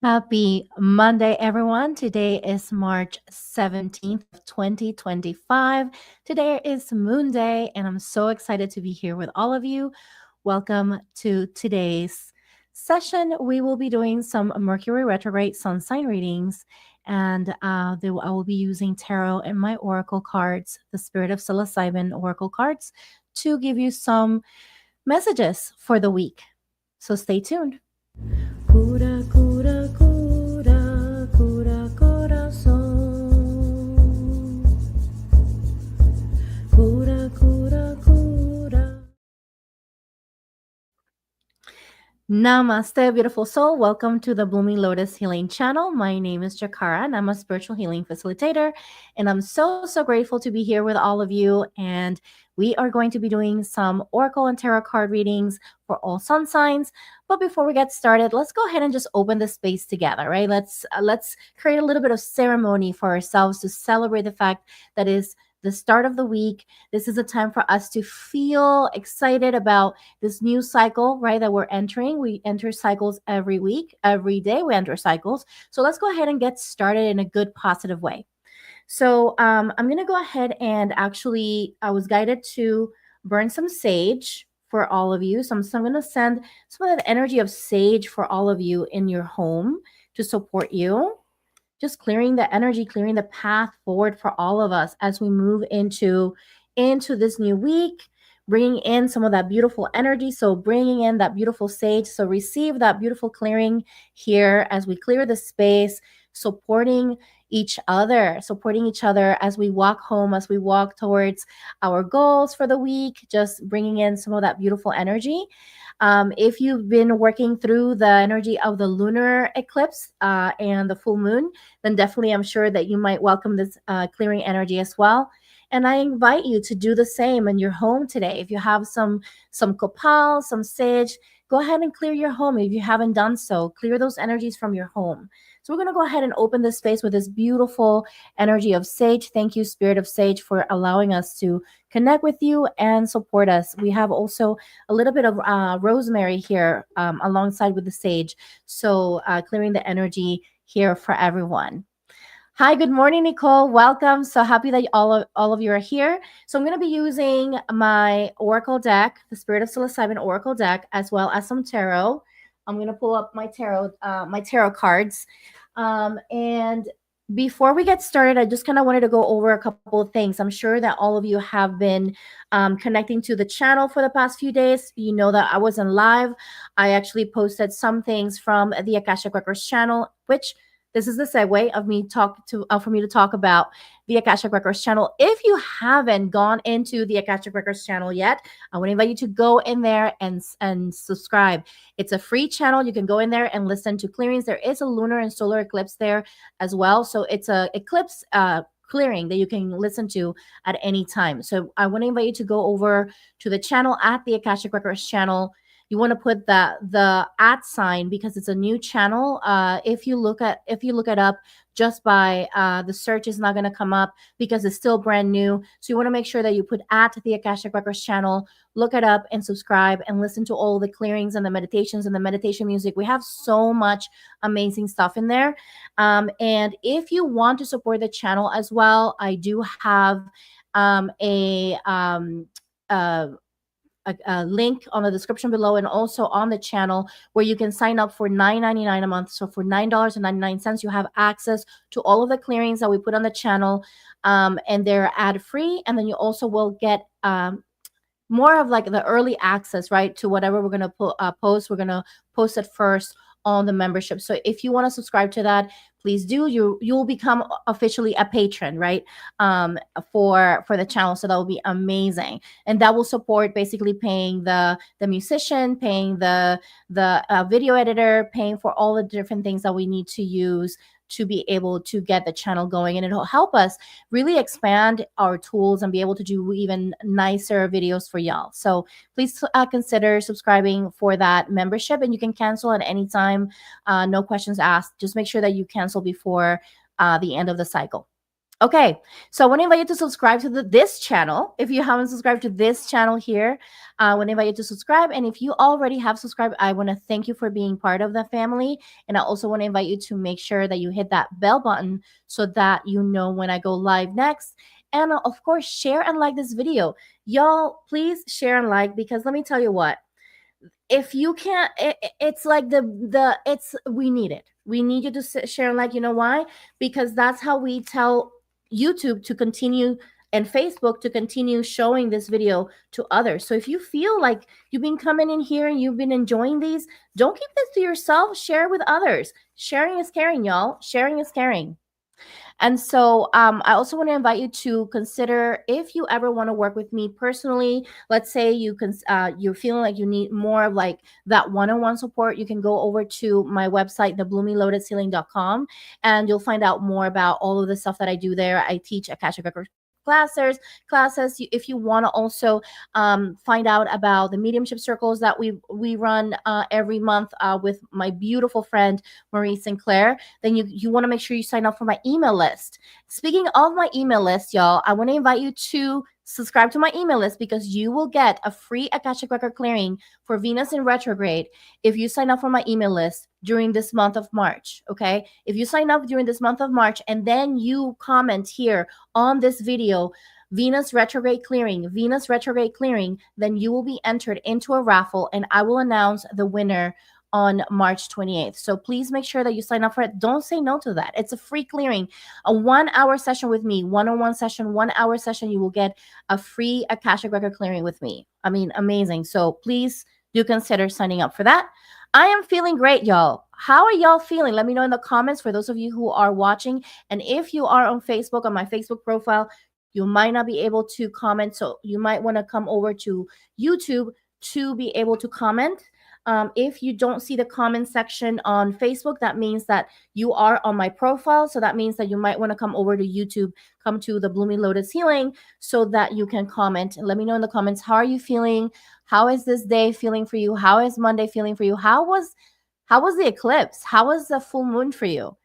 Happy Monday, everyone. Today is March 17th of 2025. Today is Moon Day, and I'm so excited to be here with all of you. Welcome to today's session. We will be doing some Mercury Retrograde Sun sign readings, and I will be using tarot and my oracle cards, the Spirit of Psilocybin oracle cards, to give you some messages for the week. So stay tuned. Cura, cura, cura, cura, corazón. Cura, cura, cura. Namaste, beautiful soul. Welcome to the Blooming Lotus Healing Channel. My name is Jikara, and I'm a spiritual healing facilitator. And I'm so grateful to be here with all of you. And we are going to be doing some oracle and tarot card readings for all sun signs. But before we get started, let's go ahead and just open the space together, right? Let's create a little bit of ceremony for ourselves to celebrate the fact that is the start of the week. This is a time for us to feel excited about this new cycle, right, that we're entering. We enter cycles every week, every day we enter cycles. So let's go ahead and get started in a good, positive way. So I'm going to go ahead and actually, I was guided to burn some sage for all of you. So I'm going to send some of that energy of sage for all of you in your home to support you. Just clearing the energy, clearing the path forward for all of us as we move into this new week, bringing in some of that beautiful energy. So bringing in that beautiful sage. So receive that beautiful clearing here as we clear the space, supporting each other as we walk home, as we walk towards our goals for the week, just bringing in some of that beautiful energy. If you've been working through the energy of the lunar eclipse and the full moon, then definitely I'm sure that you might welcome this clearing energy as well. And I invite you to do the same in your home today. If you have some copal, some sage, go ahead and clear your home. If you haven't done so, clear those energies from your home. So we're going to go ahead and open this space with this beautiful energy of sage. Thank you, Spirit of Sage, for allowing us to connect with you and support us. We have also a little bit of rosemary here alongside with the sage. So clearing the energy here for everyone. Hi, good morning, Nicole. Welcome. So happy that all of you are here. So I'm going to be using my oracle deck, the Spirit of Psilocybin oracle deck, as well as some tarot. I'm going to pull up my tarot cards. And before we get started, I just kind of wanted to go over a couple of things. I'm sure that all of you have been connecting to the channel for the past few days. You know that I wasn't live. I actually posted some things from the Akashic Records channel, which this is the segue of me for me to talk about the Akashic Records channel. If you haven't gone into the Akashic Records channel yet, I want to invite you to go in there and subscribe. It's a free channel. You can go in there and listen to clearings. There is a lunar and solar eclipse there as well. So it's a eclipse clearing that you can listen to at any time. So I want to invite you to go over to the channel at the Akashic Records channel. You want to put the @ sign because it's a new channel. If you look it up just by the search is not going to come up because it's still brand new. So you want to make sure that you put @ the Akashic Records channel, look it up and subscribe and listen to all the clearings and the meditations and the meditation music. We have so much amazing stuff in there. And if you want to support the channel as well, I do have a link on the description below and also on the channel where you can sign up for $9.99 a month. So for $9.99, you have access to all of the clearings that we put on the channel, and they're ad free. And then you also will get more of like the early access, right, to whatever we're going to post. We're going to post it first on the membership. So if you want to subscribe to that, please do. You'll become officially a patron, right, for the channel. So that will be amazing, and that will support basically paying the musician, paying the video editor, paying for all the different things that we need to use to be able to get the channel going, and it'll help us really expand our tools and be able to do even nicer videos for y'all. So please consider subscribing for that membership, and you can cancel at any time. No questions asked. Just make sure that you cancel before the end of the cycle. Okay, so I want to invite you to subscribe to this channel. If you haven't subscribed to this channel here, I want to invite you to subscribe. And if you already have subscribed, I want to thank you for being part of the family. And I also want to invite you to make sure that you hit that bell button so that you know when I go live next. And of course, share and like this video. Y'all, please share and like, because let me tell you what, if you can't, it's like we need it. We need you to share and like. You know why? Because that's how we tell YouTube to continue and Facebook to continue showing this video to others. So if you feel like you've been coming in here and you've been enjoying these, don't keep this to yourself. Share with others. Sharing is caring, y'all. Sharing is caring. And so I also want to invite you to consider, if you ever want to work with me personally. Let's say you're feeling like you need more of like that one-on-one support. You can go over to my website, thebloominglotushealing.com, and you'll find out more about all of the stuff that I do there. I teach Akashic Records classes. If you want to also find out about the mediumship circles that we run every month with my beautiful friend Marie Sinclair, then you want to make sure you sign up for my email list. Speaking of my email list, y'all, I want to invite you to subscribe to my email list, because you will get a free Akashic record clearing for Venus in retrograde if you sign up for my email list during this month of March. Okay, if you sign up during this month of March and then you comment here on this video, Venus retrograde clearing, Venus retrograde clearing, then you will be entered into a raffle and I will announce the winner on March 28th. So please make sure that you sign up for it. Don't say no to that. It's a free clearing, a 1 hour session with me, one-on-one session, 1 hour session. You will get a free Akashic record clearing with me. I mean, amazing. So please do consider signing up for that. I am feeling great, y'all. How are y'all feeling? Let me know in the comments for those of you who are watching. And if you are on Facebook, on my Facebook profile, you might not be able to comment. So you might want to come over to YouTube to be able to comment. If you don't see the comment section on Facebook, that means that you are on my profile. So that means that you might want to come over to YouTube, come to the Blooming Lotus Healing, so that you can comment and let me know in the comments, how are you feeling? How is this day feeling for you? How is Monday feeling for you? How was the eclipse? How was the full moon for you?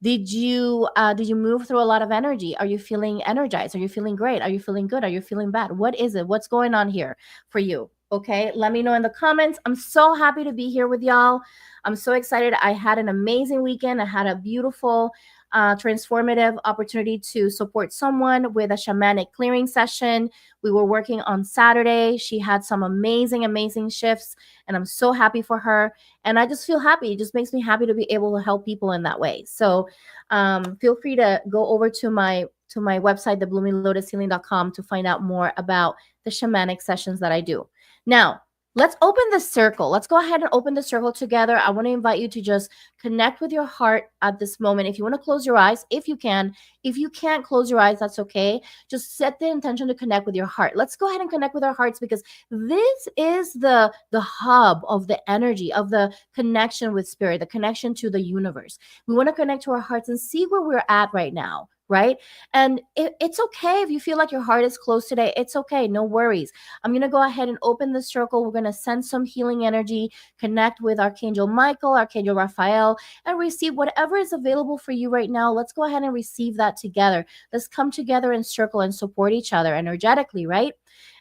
Did you move through a lot of energy? Are you feeling energized? Are you feeling great? Are you feeling good? Are you feeling bad? What is it? What's going on here for you? Okay, let me know in the comments. I'm so happy to be here with y'all. I'm so excited. I had an amazing weekend. I had a beautiful transformative opportunity to support someone with a shamanic clearing session. We were working on Saturday. She had some amazing shifts, and I'm so happy for her. And I just feel happy. It just makes me happy to be able to help people in that way. So feel free to go over to my website, thebloominglotushealing.com, to find out more about the shamanic sessions that I do. Now, let's open the circle. Let's go ahead and open the circle together. I want to invite you to just connect with your heart at this moment. If you want to close your eyes, if you can. If you can't close your eyes, that's okay. Just set the intention to connect with your heart. Let's go ahead and connect with our hearts, because this is the hub of the energy, of the connection with spirit, the connection to the universe. We want to connect to our hearts and see where we're at right now, right? And it's okay if you feel like your heart is closed today. It's okay. No worries. I'm going to go ahead and open the circle. We're going to send some healing energy, connect with Archangel Michael, Archangel Raphael, and receive whatever is available for you right now. Let's go ahead and receive that together. Let's come together in circle and support each other energetically, right?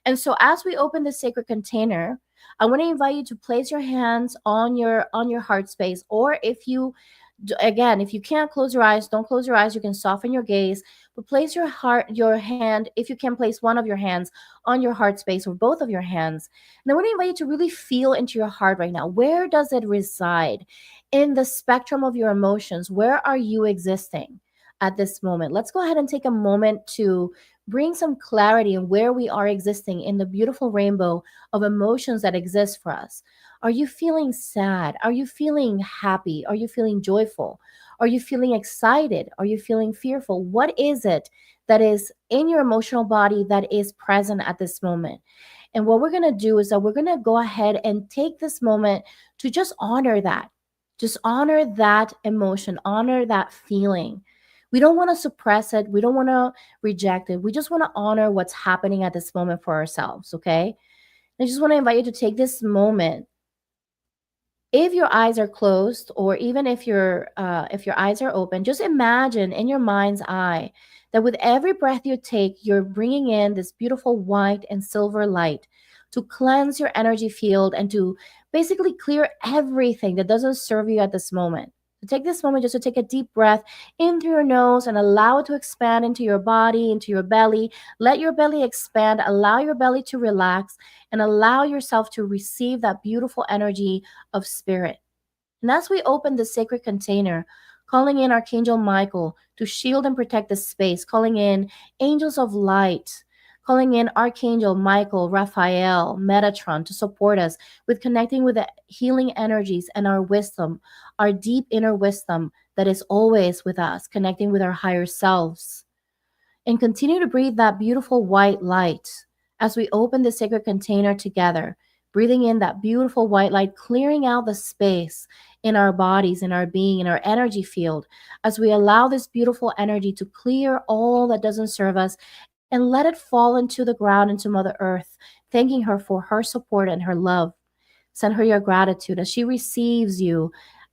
And so as we open the sacred container, I want to invite you to place your hands on your heart space, or if you can't close your eyes, don't close your eyes. You can soften your gaze, but place your hand, if you can, place one of your hands on your heart space or both of your hands. And I want to invite you to really feel into your heart right now. Where does it reside in the spectrum of your emotions? Where are you existing at this moment? Let's go ahead and take a moment to bring some clarity in where we are existing in the beautiful rainbow of emotions that exist for us. Are you feeling sad? Are you feeling happy? Are you feeling joyful? Are you feeling excited? Are you feeling fearful? What is it that is in your emotional body that is present at this moment? And what we're going to do is that we're going to go ahead and take this moment to just honor that. Just honor that emotion, honor that feeling. We don't want to suppress it. We don't want to reject it. We just want to honor what's happening at this moment for ourselves, okay? I just want to invite you to take this moment. If your eyes are closed, or even if your eyes are open, just imagine in your mind's eye that with every breath you take, you're bringing in this beautiful white and silver light to cleanse your energy field and to basically clear everything that doesn't serve you at this moment. So take this moment just to take a deep breath in through your nose and allow it to expand into your body, into your belly. Let your belly expand, allow your belly to relax, and allow yourself to receive that beautiful energy of spirit. And as we open the sacred container, calling in Archangel Michael to shield and protect the space, calling in angels of light, calling in Archangel Michael, Raphael, Metatron to support us with connecting with the healing energies and our wisdom, our deep inner wisdom that is always with us, connecting with our higher selves. And continue to breathe that beautiful white light as we open the sacred container together, breathing in that beautiful white light, clearing out the space in our bodies, in our being, in our energy field, as we allow this beautiful energy to clear all that doesn't serve us and let it fall into the ground, into Mother Earth, thanking her for her support and her love. Send her your gratitude as she receives you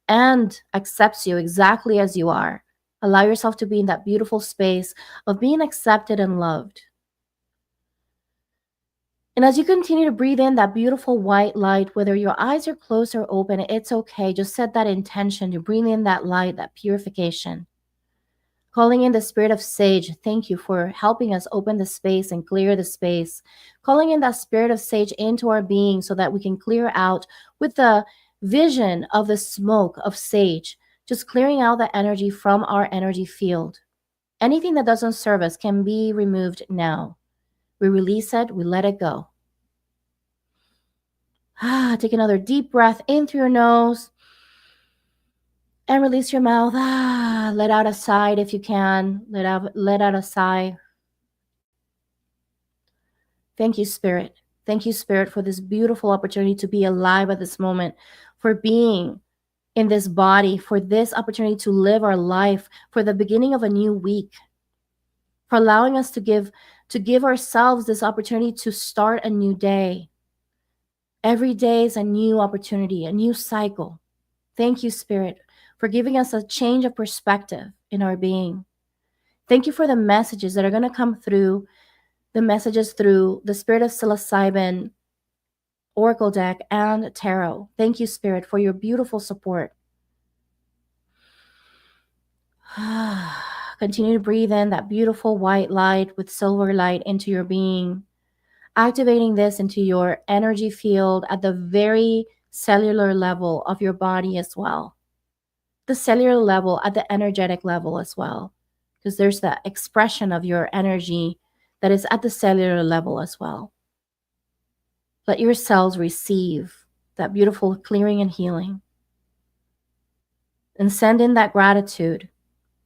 and accepts you exactly as you are. Allow yourself to be in that beautiful space of being accepted and loved. And as you continue to breathe in that beautiful white light, whether your eyes are closed or open, it's okay. Just set that intention to bring in that light, that purification. Calling in the spirit of sage, thank you for helping us open the space and clear the space. Calling in that spirit of sage into our being so that we can clear out with the vision of the smoke of sage, just clearing out the energy from our energy field. Anything that doesn't serve us can be removed now. We release it, we let it go. Take another deep breath in through your nose and release your mouth. Let out a sigh if you can. Let out a sigh. Thank you, Spirit. Thank you, Spirit, for this beautiful opportunity to be alive at this moment, for being in this body, for this opportunity to live our life, for the beginning of a new week, for allowing us to give ourselves this opportunity to start a new day. Every day is a new opportunity, a new cycle. Thank you, Spirit, for giving us a change of perspective in our being. Thank you for the messages that are going to come through, the messages through the Spirit of Psilocybin, Oracle deck, and Tarot. Thank you, Spirit, for your beautiful support. Continue to breathe in that beautiful white light with silver light into your being, activating this into your energy field at the very cellular level of your body as well. The cellular level, at the energetic level as well, because there's that expression of your energy that is at the cellular level as well. Let your cells receive that beautiful clearing and healing. And send in that gratitude.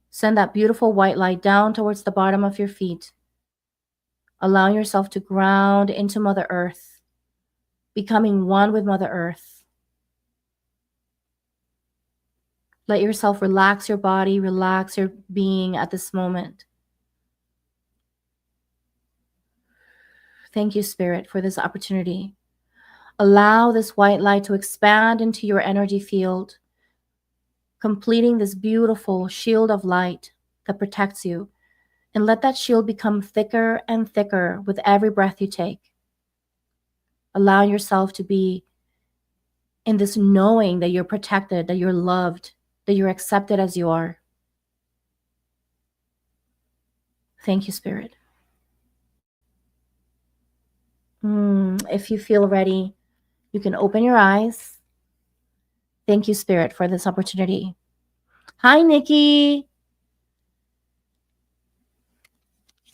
Send that beautiful white light down towards the bottom of your feet, allowing yourself to ground into Mother Earth, becoming one with Mother Earth. Let yourself relax your body, relax your being at this moment. Thank you, Spirit, for this opportunity. Allow this white light to expand into your energy field, completing this beautiful shield of light that protects you. And let that shield become thicker and thicker with every breath you take. Allow yourself to be in this knowing that you're protected, that you're loved, that you're accepted as you are. Thank you, Spirit. If you feel ready, you can open your eyes. Thank you, Spirit, for this opportunity. Hi, Nikki.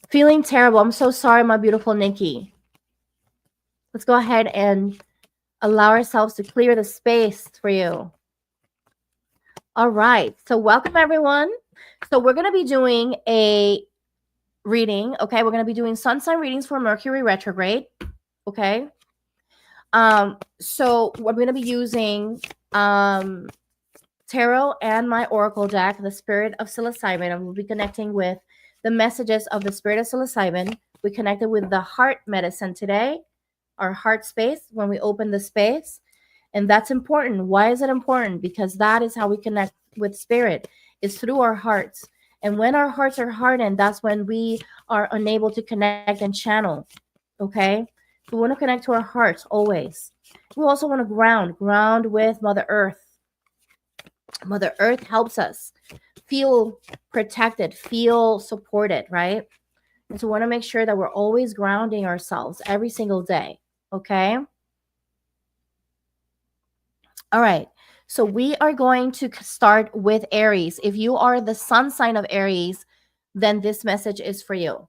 Feeling terrible. I'm so sorry, my beautiful Nikki. Let's go ahead and allow ourselves to clear the space for you. All right. So welcome, everyone. So we're going to be doing a reading. Okay. We're going to be doing sun sign readings for Mercury retrograde. Okay. So we're going to be using tarot and my oracle deck, the Spirit of Psilocybin, and we'll be connecting with the messages of the Spirit of Psilocybin. We connected with the heart medicine today, our heart space, when we open the space. And that's important. Why is it important? Because that is how we connect with spirit, is through our hearts. And when our hearts are hardened, that's when we are unable to connect and channel. Okay? We want to connect to our hearts always. We also want to ground with Mother Earth. Mother Earth helps us feel protected, feel supported, right? And so we want to make sure that we're always grounding ourselves every single day. Okay? All right. So we are going to start with Aries. If you are the sun sign of Aries, then this message is for you.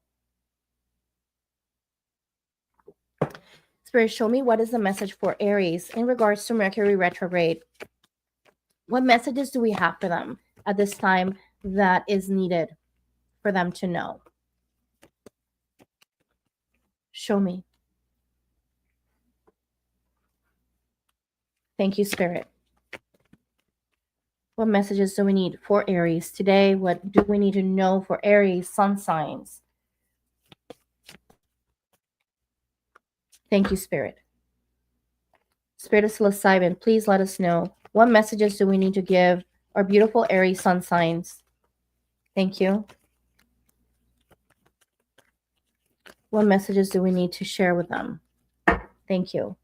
Spirit, show me what is the message for Aries in regards to Mercury retrograde. What messages do we have for them at this time that is needed for them to know? Show me. Thank you, Spirit. What messages do we need for Aries today? What do we need to know for Aries sun signs? Thank you, Spirit. Spirit of psilocybin, please let us know. What messages do we need to give our beautiful Aries sun signs? Thank you. What messages do we need to share with them? Thank you.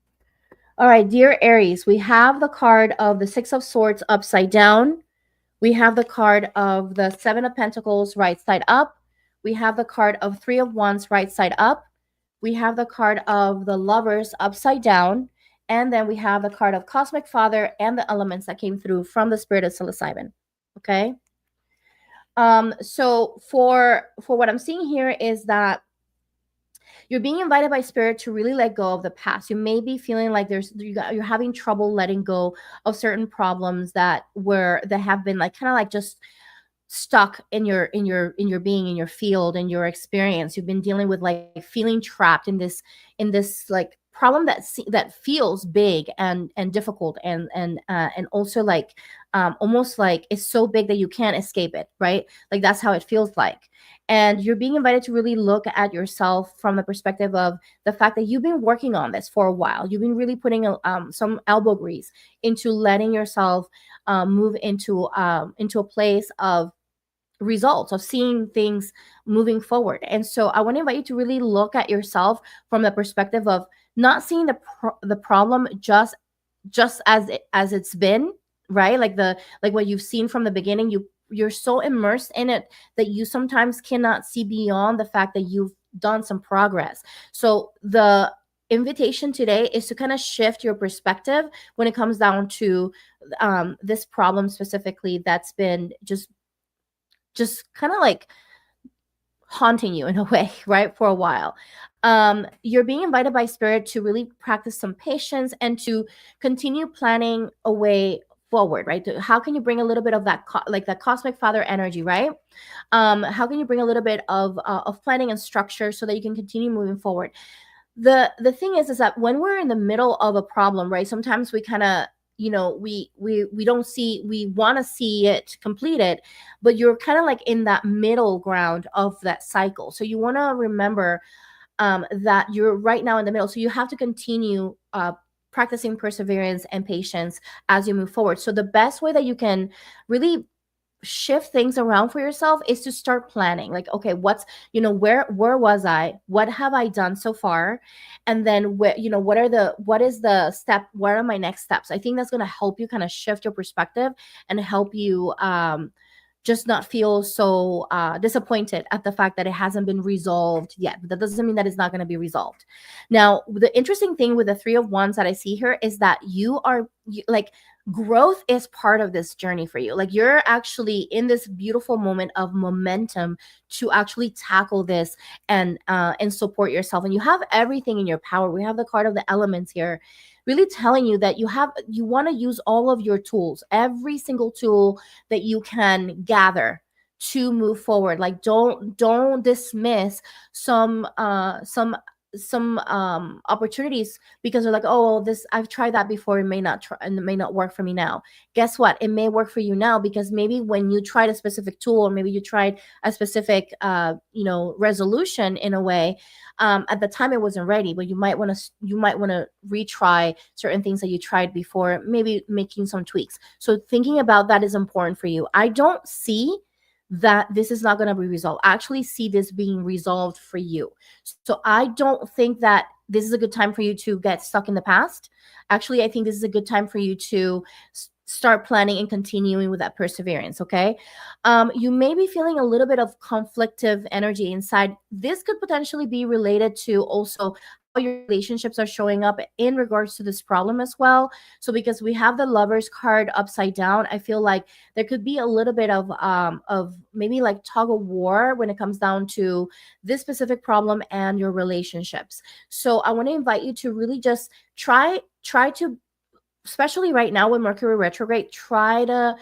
All right, dear Aries, we have the card of the Six of Swords upside down. We have the card of the Seven of Pentacles right side up. We have the card of Three of Wands right side up. We have the card of the Lovers upside down. And then we have the card of Cosmic Father and the elements that came through from the Spirit of psilocybin. Okay. So for what I'm seeing here is that you're being invited by Spirit to really let go of the past. You may be feeling like you're having trouble letting go of certain problems that have been like kind of like just stuck in your being, in your field, in your experience. You've been dealing with like feeling trapped in this like problem that feels big and difficult and also like almost like it's so big that you can't escape it, right? Like that's how it feels like. And you're being invited to really look at yourself from the perspective of the fact that you've been working on this for a while. You've been really putting some elbow grease into letting yourself move into a place of results, of seeing things moving forward. And so I want to invite you to really look at yourself from the perspective of not seeing the problem just as it's been, right? Like what you've seen from the beginning. You're so immersed in it that you sometimes cannot see beyond the fact that you've done some progress. So the invitation today is to kind of shift your perspective when it comes down to this problem specifically that's been just kind of like haunting you in a way, right, for a while. You're being invited by Spirit to really practice some patience and to continue planning a way forward, right? How can you bring a little bit of that like that cosmic father energy, right? How can you bring a little bit of planning and structure so that you can continue moving forward? The thing is that when we're in the middle of a problem, right, sometimes we kind of we don't see, we want to see it completed, but you're kind of like in that middle ground of that cycle. So you want to remember that you're right now in the middle. So you have to continue practicing perseverance and patience as you move forward. So the best way that you can really shift things around for yourself is to start planning, like, okay, what's where was I, what have I done so far, and then what is the step, what are my next steps? I think that's going to help you kind of shift your perspective and help you just not feel so disappointed at the fact that it hasn't been resolved yet. But that doesn't mean that it's not going to be resolved. Now, the interesting thing with the Three of Wands that I see here is that like growth is part of this journey for you. Like you're actually in this beautiful moment of momentum to actually tackle this and support yourself. And you have everything in your power. We have the card of the elements here, really telling you that you want to use all of your tools, every single tool that you can gather to move forward. Like don't dismiss some opportunities because they're like, oh well, this, I've tried that before, it may not work for me now. Guess what? It may work for you now, because maybe when you tried a specific tool, or maybe you tried a specific resolution in a way, at the time it wasn't ready, but you might want to retry certain things that you tried before, maybe making some tweaks. So thinking about that is important for you. I don't see that this is not going to be resolved. I actually see this being resolved for you. So I don't think that this is a good time for you to get stuck in the past. Actually, I think this is a good time for you to start planning and continuing with that perseverance. Okay. You may be feeling a little bit of conflictive energy inside. This could potentially be related to also how your relationships are showing up in regards to this problem as well. So because we have the Lovers card upside down, I feel like there could be a little bit of maybe like tug of war when it comes down to this specific problem and your relationships. So I want to invite you to really just try to, especially right now with Mercury retrograde, try to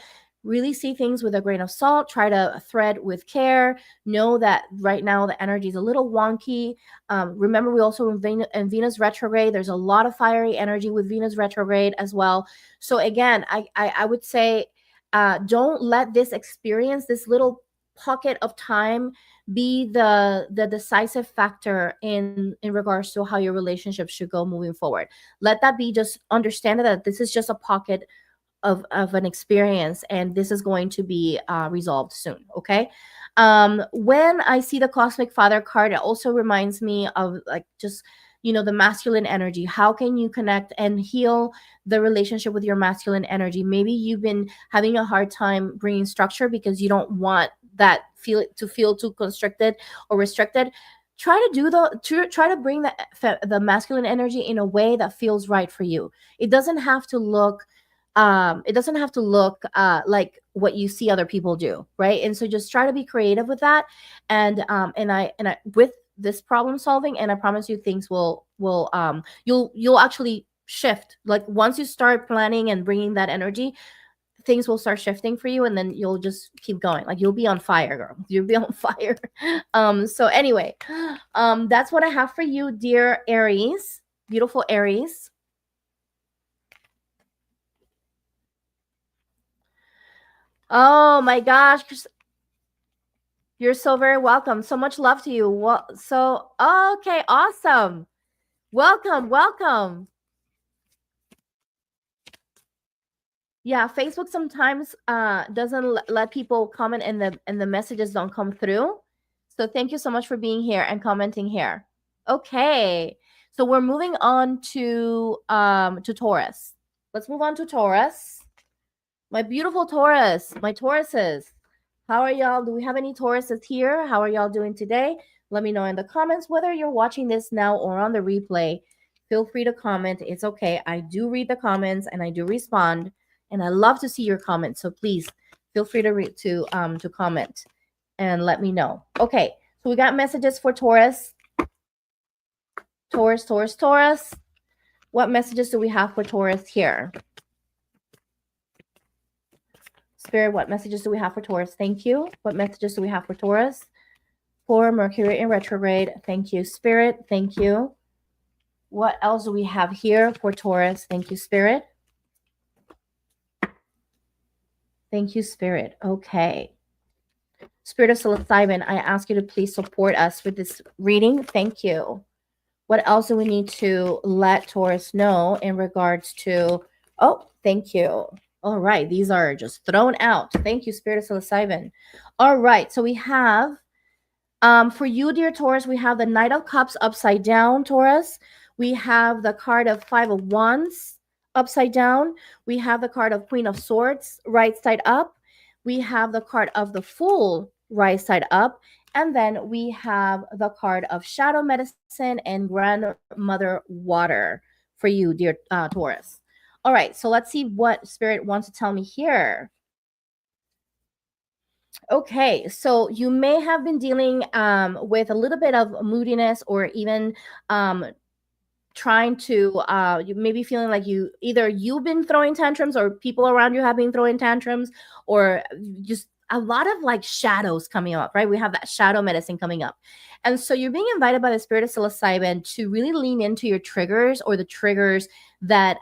really see things with a grain of salt, try to thread with care. Know that right now the energy is a little wonky. Remember, we also in Venus retrograde, there's a lot of fiery energy with Venus retrograde as well. So again, I would say don't let this experience, this little pocket of time, be the decisive factor in regards to how your relationship should go moving forward. Let that be, just understand that this is just a pocket of an experience, and this is going to be resolved soon. Okay. When I see the Cosmic Father card, it also reminds me of like just the masculine energy. How can you connect and heal the relationship with your masculine energy? Maybe you've been having a hard time bringing structure because you don't want that feel too constricted or restricted. Try to try to bring the masculine energy in a way that feels right for you. It doesn't have to look like what you see other people do, right? And so just try to be creative with that. And I with this problem solving, and I promise you things will you'll actually shift. Like once you start planning and bringing that energy, things will start shifting for you, and then you'll just keep going. Like you'll be on fire, girl. You'll be on fire. So anyway, that's what I have for you, dear Aries, beautiful Aries. Oh my gosh, you're so very welcome. So much love to you. So okay, awesome. Welcome, welcome. Yeah, Facebook sometimes doesn't let people comment, and the messages don't come through. So thank you so much for being here and commenting here. Okay. So we're moving on to Taurus. Let's move on to Taurus. My beautiful Taurus, my Tauruses. How are y'all? Do we have any Tauruses here? How are y'all doing today? Let me know in the comments, whether you're watching this now or on the replay. Feel free to comment. It's okay. I do read the comments and I do respond, and I love to see your comments. So please feel free to comment and let me know. Okay, so we got messages for Taurus. Taurus, Taurus, Taurus. What messages do we have for Taurus here? Spirit, what messages do we have for Taurus? Thank you. What messages do we have for Taurus? For Mercury in retrograde. Thank you, Spirit. Thank you. What else do we have here for Taurus? Thank you, Spirit. Thank you, Spirit. Okay. Spirit of psilocybin, I ask you to please support us with this reading. Thank you. What else do we need to let Taurus know in regards to... Oh, thank you. All right. These are just thrown out. Thank you, Spirit of psilocybin. All right. So we have, for you, dear Taurus, we have the Knight of Cups upside down, Taurus. We have the card of Five of Wands upside down. We have the card of Queen of Swords right side up. We have the card of the Fool right side up. And then we have the card of Shadow Medicine and Grandmother Water for you, dear Taurus. All right, so let's see what Spirit wants to tell me here. Okay, so you may have been dealing with a little bit of moodiness, or even trying to you may be feeling like you've been throwing tantrums, or people around you have been throwing tantrums, or just a lot of like shadows coming up, right? We have that shadow medicine coming up. And so you're being invited by the Spirit of psilocybin to really lean into your triggers, or the triggers that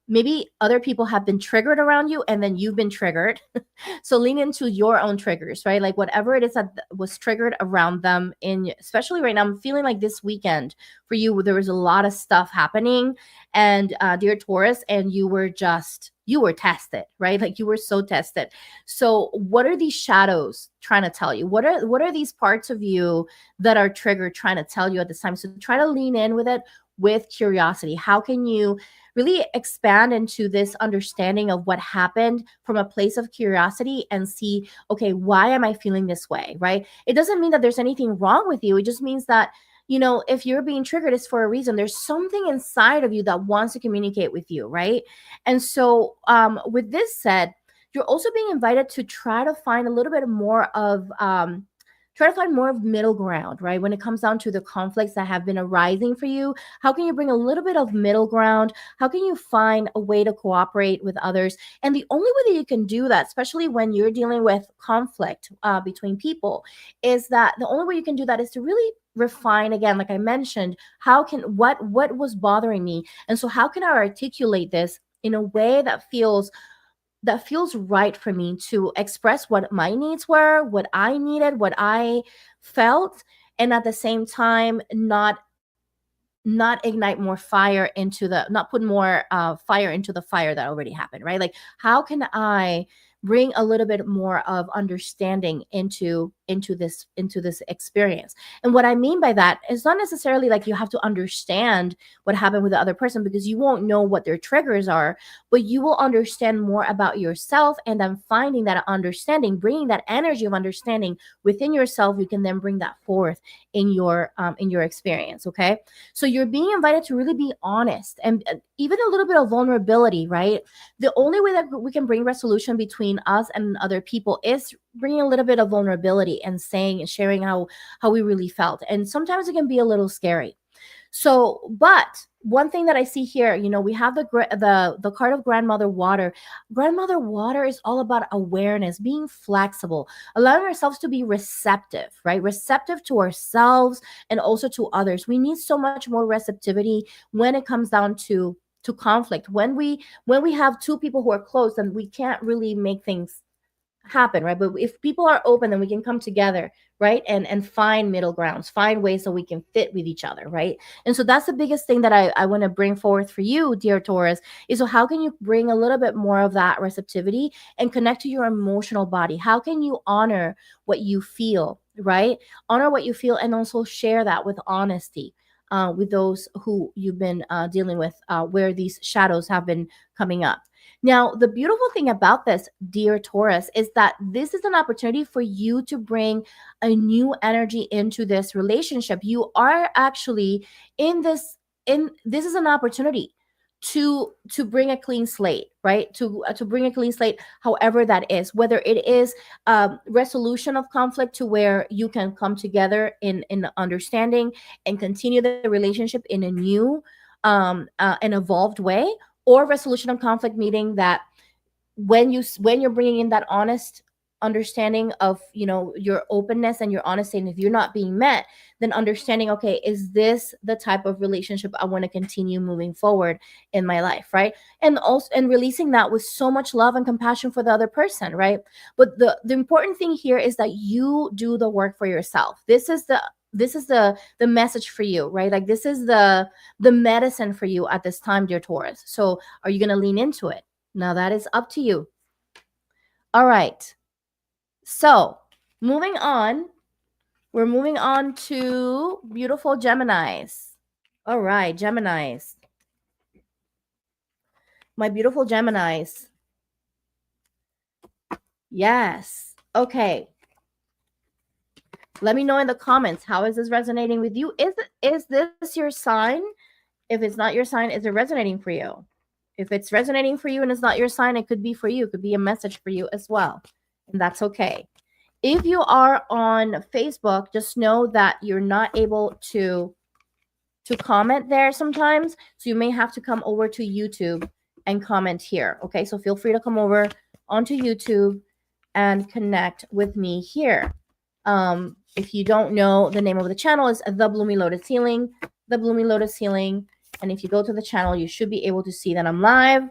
maybe other people have been triggered around you, and then you've been triggered. So lean into your own triggers, right? Like whatever it is that was triggered around them. Especially right now, I'm feeling like this weekend for you, there was a lot of stuff happening, and dear Taurus, and you were tested, right? Like you were so tested. So what are these shadows trying to tell you? What are these parts of you that are triggered trying to tell you at this time? So try to lean in with it with curiosity. How can you really expand into this understanding of what happened from a place of curiosity and see, okay, why am I feeling this way, right? It doesn't mean that there's anything wrong with you. It just means that, you know, if you're being triggered, it's for a reason. There's something inside of you that wants to communicate with you, right? And so, with this said, you're also being invited to try to find a little bit more of try to find more of middle ground, right? When it comes down to the conflicts that have been arising for you, how can you bring a little bit of middle ground? How can you find a way to cooperate with others? And the only way that you can do that, especially when you're dealing with conflict between people, is that the only way you can do that is to really refine, again, like I mentioned, how can what was bothering me, and so how can I articulate this in a way that feels right for me to express what my needs were, what I needed, what I felt, and at the same time not ignite more fire into the not put more fire into the fire that already happened, right? Like, how can I bring a little bit more of understanding into this experience? And what I mean by that is not necessarily like you have to understand what happened with the other person, because you won't know what their triggers are, but you will understand more about yourself, and then finding that understanding, bringing that energy of understanding within yourself, you can then bring that forth in your experience. Okay, so you're being invited to really be honest, and even a little bit of vulnerability, right? The only way that we can bring resolution between us and other people is bringing a little bit of vulnerability and saying and sharing how we really felt. And sometimes it can be a little scary. So, but one thing that I see here, you know, we have the card of grandmother water. Grandmother water is all about awareness, being flexible, allowing ourselves to be receptive, right? Receptive to ourselves and also to others. We need so much more receptivity when it comes down to conflict. When we have two people who are close, then we can't really make things happen, right? But if people are open, then we can come together, right? And find middle grounds, find ways so we can fit with each other, right? And so that's the biggest thing that I want to bring forth for you, dear Taurus, is so how can you bring a little bit more of that receptivity and connect to your emotional body? How can you honor what you feel, right? Honor what you feel, and also share that with honesty. With those who you've been dealing with, where these shadows have been coming up. Now, the beautiful thing about this, dear Taurus, is that this is an opportunity for you to bring a new energy into this relationship. You are actually this is an opportunity to bring a clean slate, right? To bring a clean slate, however that is, whether it is resolution of conflict to where you can come together in understanding and continue the relationship in a new an evolved way, or resolution of conflict, meaning that when you're bringing in that honest understanding of, you know, your openness and your honesty, and if you're not being met, then understanding, okay, is this the type of relationship I want to continue moving forward in my life, right? And also, and releasing that with so much love and compassion for the other person, right? But the important thing here is that you do the work for yourself. This is the message for you, right? Like, this is the medicine for you at this time, dear Taurus. So are you going to lean into it? Now that is up to you. All right. So moving on, we're moving on to beautiful Geminis. All right, Geminis. My beautiful Geminis. Yes. Okay. Let me know in the comments, how is this resonating with you? Is this your sign? If it's not your sign, is it resonating for you? If it's resonating for you and it's not your sign, it could be for you. It could be a message for you as well. And that's okay. If you are on Facebook, just know that you're not able to comment there sometimes. So you may have to come over to YouTube and comment here. Okay, so feel free to come over onto YouTube and connect with me here. If you don't know, the name of the channel is The Blooming Lotus Healing. The Blooming Lotus Healing. And if you go to the channel, you should be able to see that I'm live.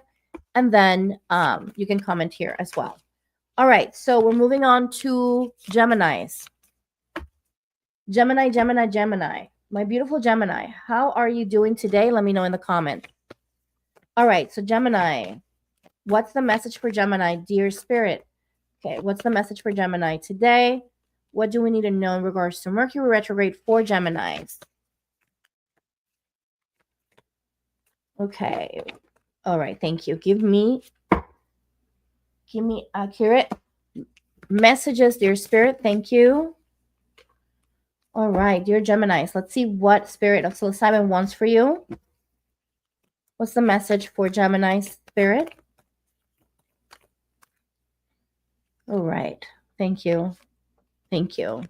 And then you can comment here as well. All right, so we're moving on to Geminis. Gemini. My beautiful Gemini, how are you doing today? Let me know in the comment. All right, so Gemini, what's the message for Gemini? Dear Spirit, Okay, what's the message for Gemini today? What do we need to know in regards to Mercury retrograde for Geminis? Okay. All right, thank you. Give me accurate messages, dear spirit. Thank you. All right, dear Geminis, let's see what Spirit of Psilocybin wants for you. What's the message for Gemini spirit? All right, thank you. Thank you.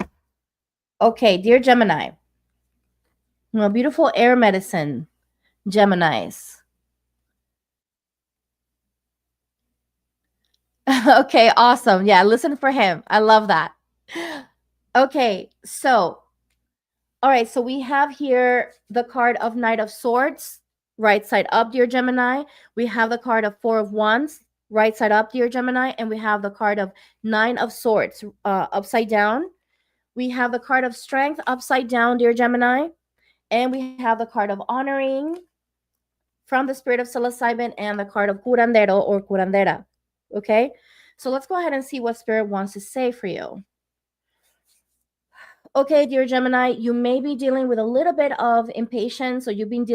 Okay, dear Gemini. Well, beautiful air medicine, Geminis. Okay, awesome. Yeah, listen for him. I love that. Okay, so all right, so we have here the card of Knight of Swords, right side up, dear Gemini. We have the card of Four of Wands, right side up, dear Gemini, and we have the card of Nine of Swords, upside down. We have the card of Strength upside down, dear Gemini, and we have the card of Honoring from the Spirit of Psilocybin and the card of Curandero or Curandera. Okay, so let's go ahead and see what Spirit wants to say for you. Okay, dear Gemini, you may be dealing with a little bit of impatience, or you've been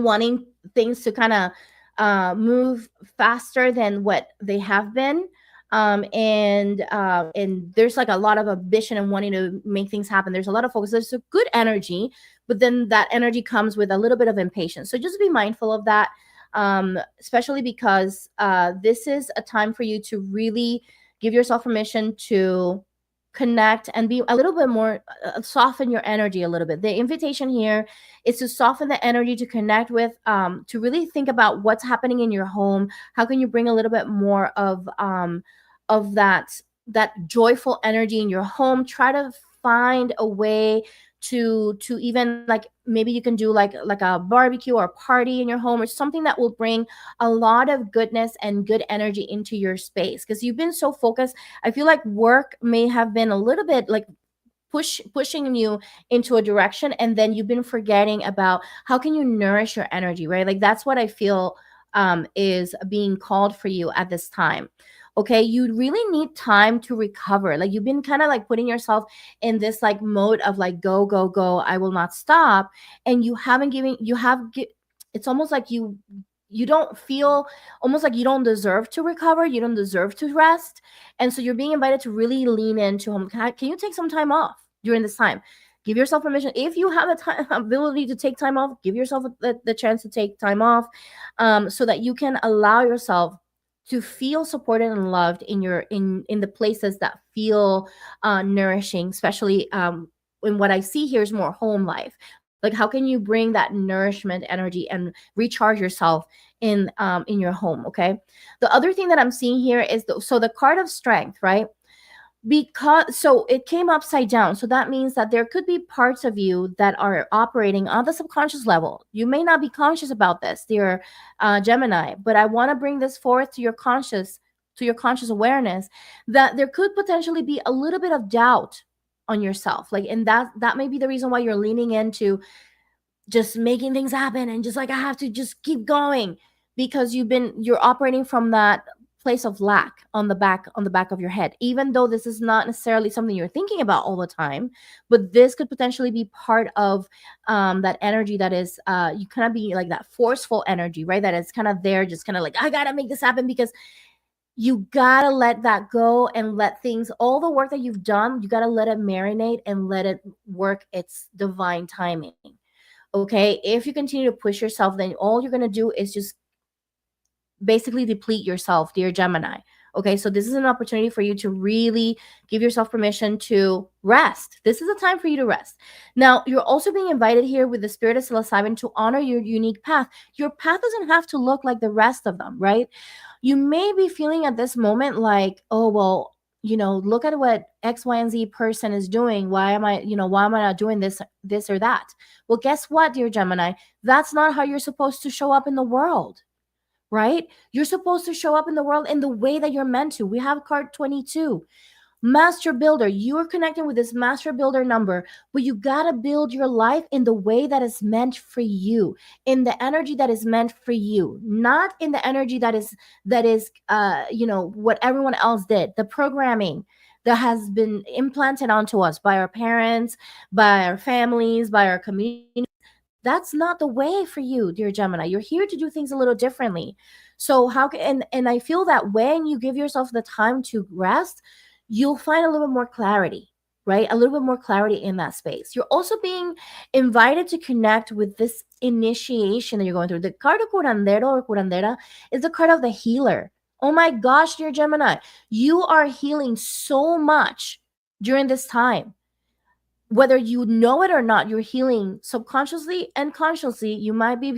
wanting things to kind of move faster than what they have been. And there's like a lot of ambition and wanting to make things happen. There's a lot of focus. There's a good energy, but then that energy comes with a little bit of impatience. So just be mindful of that, especially because this is a time for you to really give yourself permission to connect and be a little bit more, soften your energy a little bit. The invitation here is to soften the energy, to connect with, to really think about what's happening in your home. How can you bring a little bit more of that joyful energy in your home? Try to find a way to even, like, maybe you can do like a barbecue or a party in your home, or something that will bring a lot of goodness and good energy into your space, because you've been so focused. I feel like work may have been a little bit like pushing you into a direction, and then you've been forgetting about how can you nourish your energy, right? Like that's what I feel is being called for you at this time. Okay, you really need time to recover. Like you've been kind of like putting yourself in this like mode of like go go go, I will not stop, and you haven't given it's almost like you don't feel, almost like you don't deserve to recover, you don't deserve to rest. And so you're being invited to really lean into home. Can you take some time off during this time? Give yourself permission. If you have the time, ability to take time off, give yourself the chance to take time off, so that you can allow yourself to feel supported and loved in the places that feel nourishing, especially in what I see here is more home life. Like how can you bring that nourishment energy and recharge yourself in your home? Okay, the other thing that I'm seeing here is the card of Strength, right? Because so it came upside down, so that means that there could be parts of you that are operating on the subconscious level. You may not be conscious about this, dear Gemini, but I want to bring this forth to your conscious awareness, that there could potentially be a little bit of doubt on yourself, like, and that may be the reason why you're leaning into just making things happen and just like I have to just keep going, because you're operating from that place of lack on the back of your head, even though this is not necessarily something you're thinking about all the time. But this could potentially be part of that energy that is you kind of be like that forceful energy, right? That is kind of there, just kind of like I gotta make this happen, because you gotta let that go and let things, all the work that you've done, you gotta let it marinate and let it work its divine timing. Okay, if you continue to push yourself, then all you're going to do is just basically deplete yourself, dear Gemini. Okay, so this is an opportunity for you to really give yourself permission to rest. This is a time for you to rest. Now, you're also being invited here with the Spirit of Psilocybin to honor your unique path. Your path doesn't have to look like the rest of them, right? You may be feeling at this moment like, oh, well, look at what X, Y, and Z person is doing. Why am I not doing this or that? Well, guess what, dear Gemini? That's not how you're supposed to show up in the world, right? You're supposed to show up in the world in the way that you're meant to. We have card 22. Master builder, you're connecting with this master builder number, but you got to build your life in the way that is meant for you, in the energy that is meant for you, not in the energy that is what everyone else did, the programming that has been implanted onto us by our parents, by our families, by our community. That's not the way for you, dear Gemini. You're here to do things a little differently. So how can and I feel that when you give yourself the time to rest, you'll find a little bit more clarity, right? A little bit more clarity in that space. You're also being invited to connect with this initiation that you're going through. The card of curandero or curandera is the card of the healer. Oh my gosh, dear Gemini, you are healing so much during this time. Whether you know it or not, you're healing subconsciously and consciously. You might be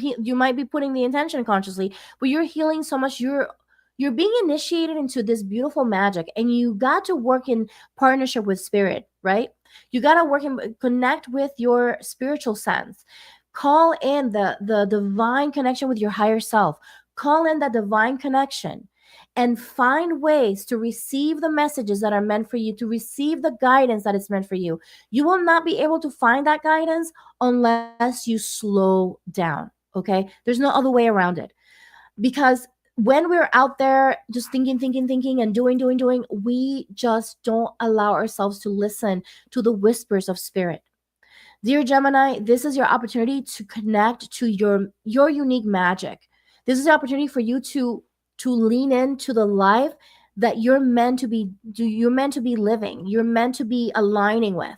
putting the intention consciously, but you're healing so much. You're being initiated into this beautiful magic, and you got to work in partnership with spirit, right? You got to work and connect with your spiritual sense. Call in the divine connection with your higher self. Call in that divine connection and find ways to receive the messages that are meant for you, to receive the guidance that is meant for you. You will not be able to find that guidance unless you slow down, okay? There's no other way around it. Because when we're out there just thinking, and doing, we just don't allow ourselves to listen to the whispers of spirit. Dear Gemini, this is your opportunity to connect to your unique magic. This is the opportunity for you to lean into the life that you're meant to be living, you're meant to be aligning with.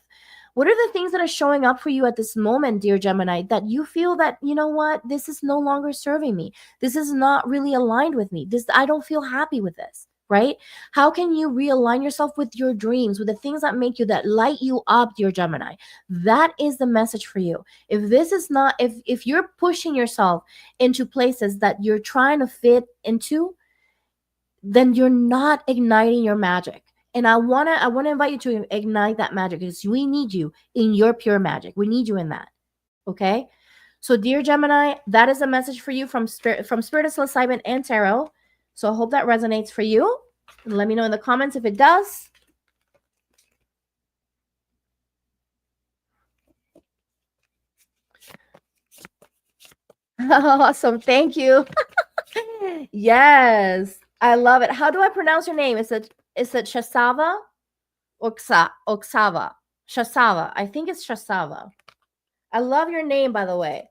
What are the things that are showing up for you at this moment, dear Gemini, that you feel that, you know what, this is no longer serving me, this is not really aligned with me, I don't feel happy with this, right? How can you realign yourself with your dreams, with the things that make you, that light you up, dear Gemini? That is the message for you. If this is not, if you're pushing yourself into places that you're trying to fit into, then you're not igniting your magic. And I wanna invite you to ignite that magic, because we need you in your pure magic. We need you in that. Okay? So, dear Gemini, that is a message for you from Spirit of Psilocybin and Tarot. So I hope that resonates for you. Let me know in the comments if it does. Awesome. Thank you. Yes. I love it. How do I pronounce your name? Is it Shasava? Oksava. Shasava. I think it's Shasava. I love your name, by the way.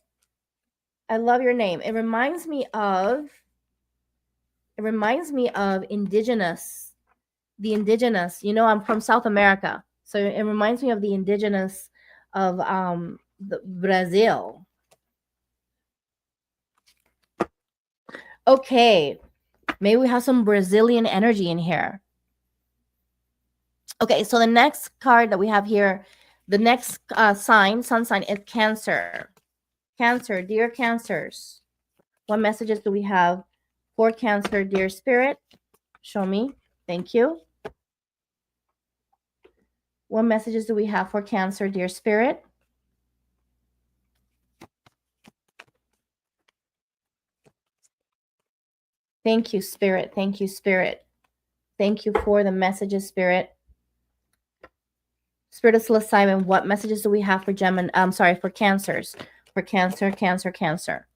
I love your name. It reminds me of indigenous. The indigenous. You know, I'm from South America. So it reminds me of the indigenous of Brazil. Okay. Maybe we have some Brazilian energy in here. Okay, so the next card that we have here, the next sun sign is Cancer. Cancer, dear Cancers. What messages do we have for Cancer, dear Spirit? Show me. Thank you. What messages do we have for Cancer, dear Spirit? Thank you, Spirit. Thank you, Spirit. Thank you for the messages, Spirit. Spirit of Psilocybin, what messages do we have for Gemini? I'm sorry, for Cancers. For Cancer, Cancer, Cancer.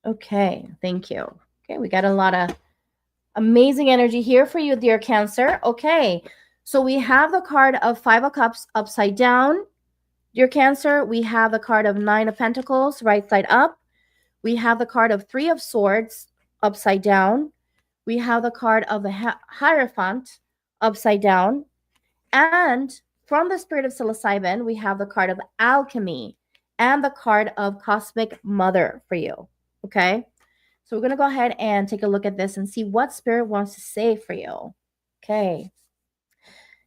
Okay, thank you. Okay, we got a lot of amazing energy here for you, dear Cancer. Okay, so we have the card of 5 of Cups upside down. Dear Cancer, we have the card of 9 of Pentacles right side up. We have the card of 3 of Swords upside down. We have the card of the Hierophant upside down. And from the Spirit of Psilocybin, we have the card of Alchemy and the card of Cosmic Mother for you. Okay? So we're going to go ahead and take a look at this and see what Spirit wants to say for you. Okay.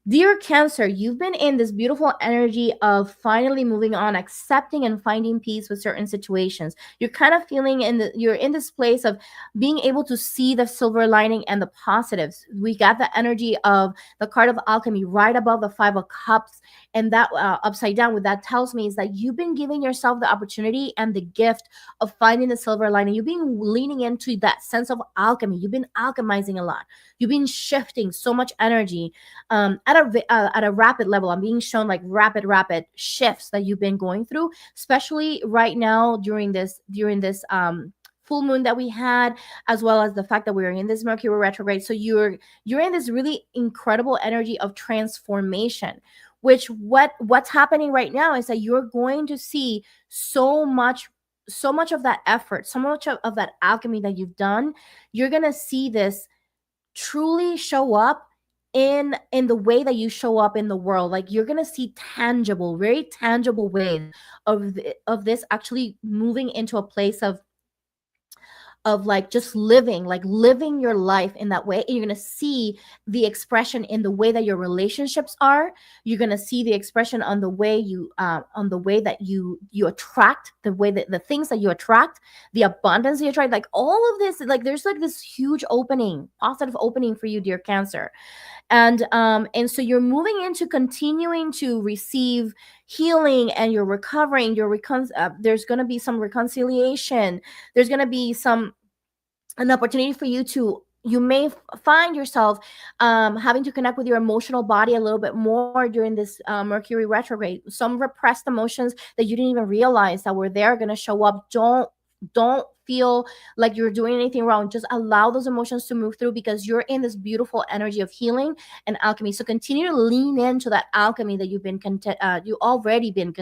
Dear Cancer, you've been in this beautiful energy of finally moving on, accepting and finding peace with certain situations. You're kind of feeling you're in this place of being able to see the silver lining and the positives. We got the energy of the card of alchemy right above the 5 of cups, and that upside down, what that tells me is that you've been giving yourself the opportunity and the gift of finding the silver lining. You've been leaning into that sense of alchemy. You've been alchemizing a lot. You've been shifting so much energy at a rapid level. I'm being shown like rapid shifts that you've been going through, especially right now during this full moon that we had, as well as the fact that we're in this Mercury retrograde. So you're in this really incredible energy of transformation, which what's happening right now is that you're going to see so much of that effort, so much of that alchemy that you've done. You're gonna see this truly show up in the way that you show up in the world. Like, you're gonna see tangible, very tangible ways of this actually moving into a place of like just living your life in that way. And you're going to see the expression in the way that your relationships are. You're going to see the expression on the way that you attract, the way that the things that you attract, the abundance that you attract, like all of this. Like, there's like this huge opening, positive opening for you, dear Cancer. And so you're moving into continuing to receive healing, and you're recovering, there's going to be some reconciliation. There's going to be an opportunity for you may find yourself having to connect with your emotional body a little bit more during this Mercury retrograde. Some repressed emotions that you didn't even realize that were there are going to show up. Don't feel like you're doing anything wrong. Just allow those emotions to move through, because you're in this beautiful energy of healing and alchemy. So continue to lean into that alchemy that you already been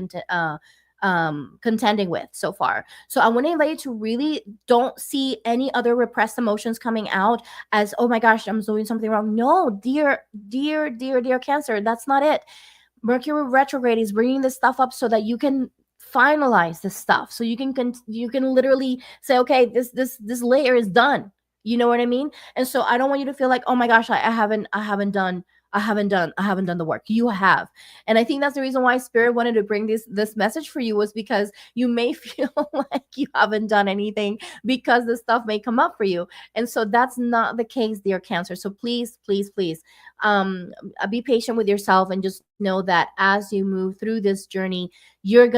contending with so far. So I want to invite you to really don't see any other repressed emotions coming out as, oh my gosh, I'm doing something wrong. No, dear Cancer, that's not it. Mercury retrograde is bringing this stuff up so that you can finalize this stuff, so you can literally say, okay, this layer is done. You know what I mean? And so I don't want you to feel like, oh my gosh, I haven't done the work. You have. And I think that's the reason why Spirit wanted to bring this message for you, was because you may feel like you haven't done anything, because this stuff may come up for you. And so that's not the case, dear Cancer. So please um be patient with yourself, and just know that as you move through this journey, you're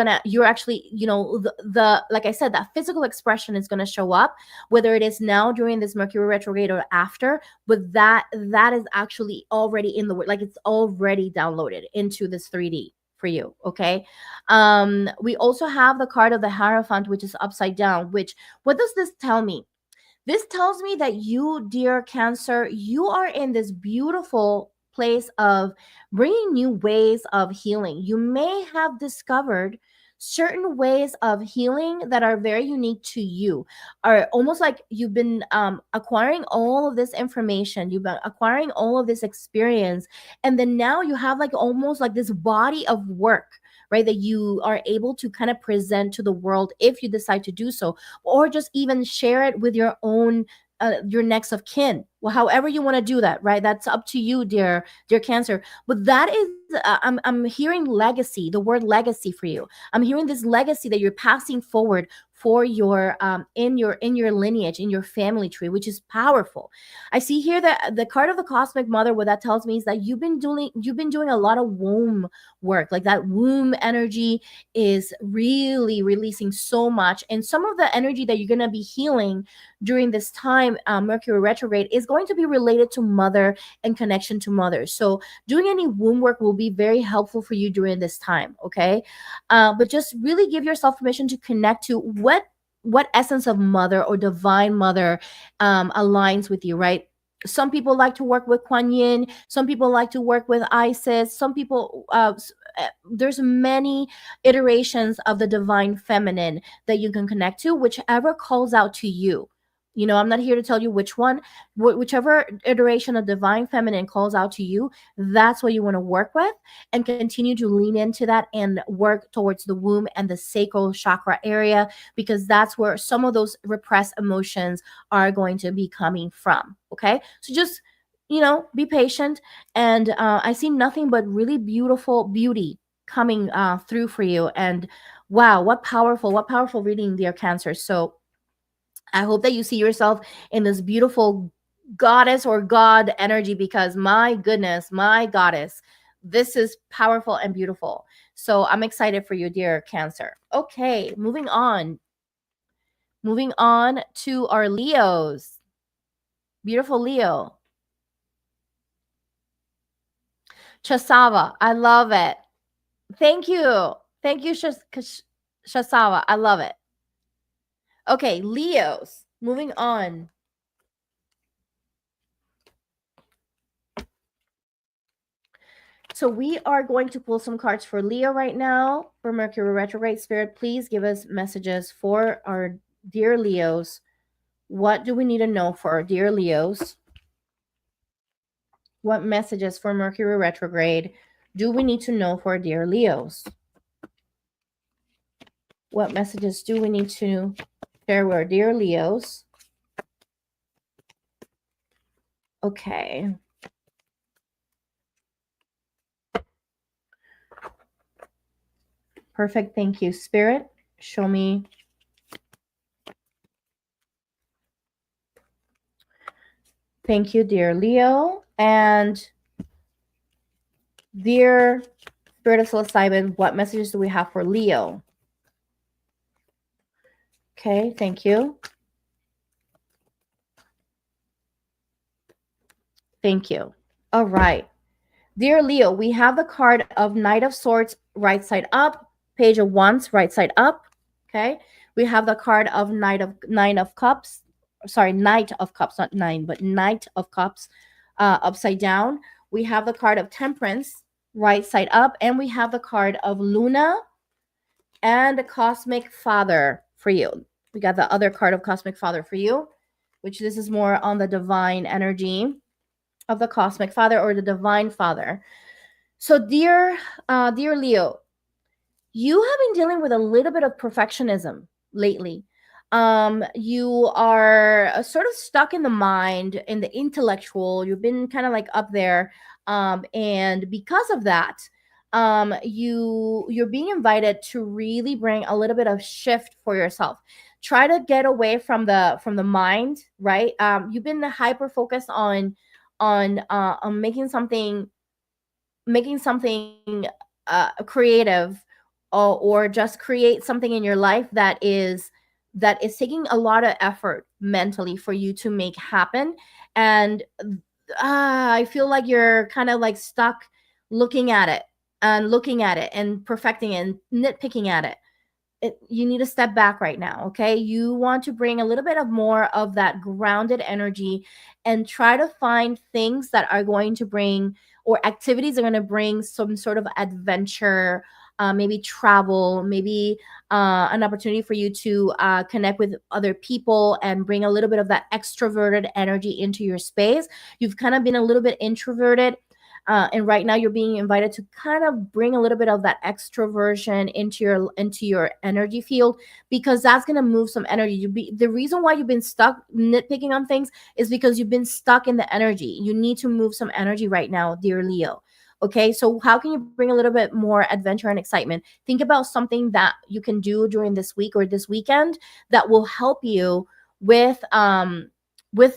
actually, the like I said, that physical expression is going to show up, whether it is now during this Mercury retrograde or after. But that is actually already in the, like, it's already downloaded into this 3D for you. Okay. We also have the card of the Hierophant, which is upside down. Which, what does this tell me? This tells me that you, dear Cancer, you are in this beautiful place of bringing new ways of healing. You may have discovered certain ways of healing that are very unique to you, are almost like you've been acquiring all of this information, you've been acquiring all of this experience, and then now you have like almost like this body of work, right, that you are able to kind of present to the world if you decide to do so, or just even share it with your next of kin. Well, however you want to do that, right? That's up to you, dear Cancer. But that is, I'm hearing legacy, the word legacy for you. I'm hearing this legacy that you're passing forward for your in your lineage, in your family tree, which is powerful. I see here that the card of the Cosmic Mother, what that tells me is that you've been doing a lot of womb work. Like, that womb energy is really releasing so much, and some of the energy that you're going to be healing during this time, Mercury retrograde, is going to be related to mother and connection to mother. So doing any womb work will be very helpful for you during this time. Okay. But just really give yourself permission to connect to what essence of mother or divine mother aligns with you, right? Some people like to work with Kuan Yin. Some people like to work with Isis. Some people, there's many iterations of the divine feminine that you can connect to, whichever calls out to you. I'm not here to tell you which one. Whichever iteration of divine feminine calls out to you, that's what you want to work with, and continue to lean into that and work towards the womb and the sacral chakra area, because that's where some of those repressed emotions are going to be coming from. Okay. So just be patient. And I see nothing but really beautiful beauty coming through for you. And wow, what powerful reading, dear Cancer. So I hope that you see yourself in this beautiful goddess or god energy, because my goodness, my goddess, this is powerful and beautiful. So I'm excited for you, dear Cancer. Okay, moving on. Moving on to our Leos. Beautiful Leo. Chasava, I love it. Thank you. Thank you, Shasawa. I love it. Okay, Leos. Moving on. So we are going to pull some cards for Leo right now for Mercury Retrograde. Spirit, please give us messages for our dear Leos. What do we need to know for our dear Leos? What messages for Mercury Retrograde do we need to know for our dear Leos? What messages do we need to share with our dear Leos? Okay. Perfect. Thank you. Spirit, show me. Thank you, dear Leo. And dear Spirit of Psilocybin, what messages do we have for Leo? Okay, thank you. Thank you. All right. Dear Leo, we have the card of Knight of Swords, right side up, Page of Wands, right side up. Okay. We have the card of Knight of Cups. Sorry, Knight of Cups, not nine, but Knight of Cups, upside down. We have the card of Temperance, right side up, and we have the card of Luna and the Cosmic Father for you. We got the other card of Cosmic Father for you, which this is more on the divine energy of the Cosmic Father or the Divine Father. So, dear Leo, you have been dealing with a little bit of perfectionism lately. You are sort of stuck in the mind, in the intellectual. You've been kind of like up there, and because of that, you're being invited to really bring a little bit of shift for yourself. Try to get away from the mind, right? You've been hyper focused on making something creative, or just create something in your life that is taking a lot of effort mentally for you to make happen. And I feel like you're kind of like stuck looking at it and perfecting it and nitpicking at it. You need to step back right now. Okay, you want to bring a little bit of more of that grounded energy and try to find things that are going to bring, or activities are going to bring some sort of adventure, maybe travel, maybe an opportunity for you to connect with other people and bring a little bit of that extroverted energy into your space. You've kind of been a little bit introverted, and right now you're being invited to kind of bring a little bit of that extroversion into your energy field, because that's going to move some energy. The reason why you've been stuck nitpicking on things is because you've been stuck in the energy. You need to move some energy right now, dear Leo. Okay, so how can you bring a little bit more adventure and excitement? Think about something that you can do during this week or this weekend that will help you with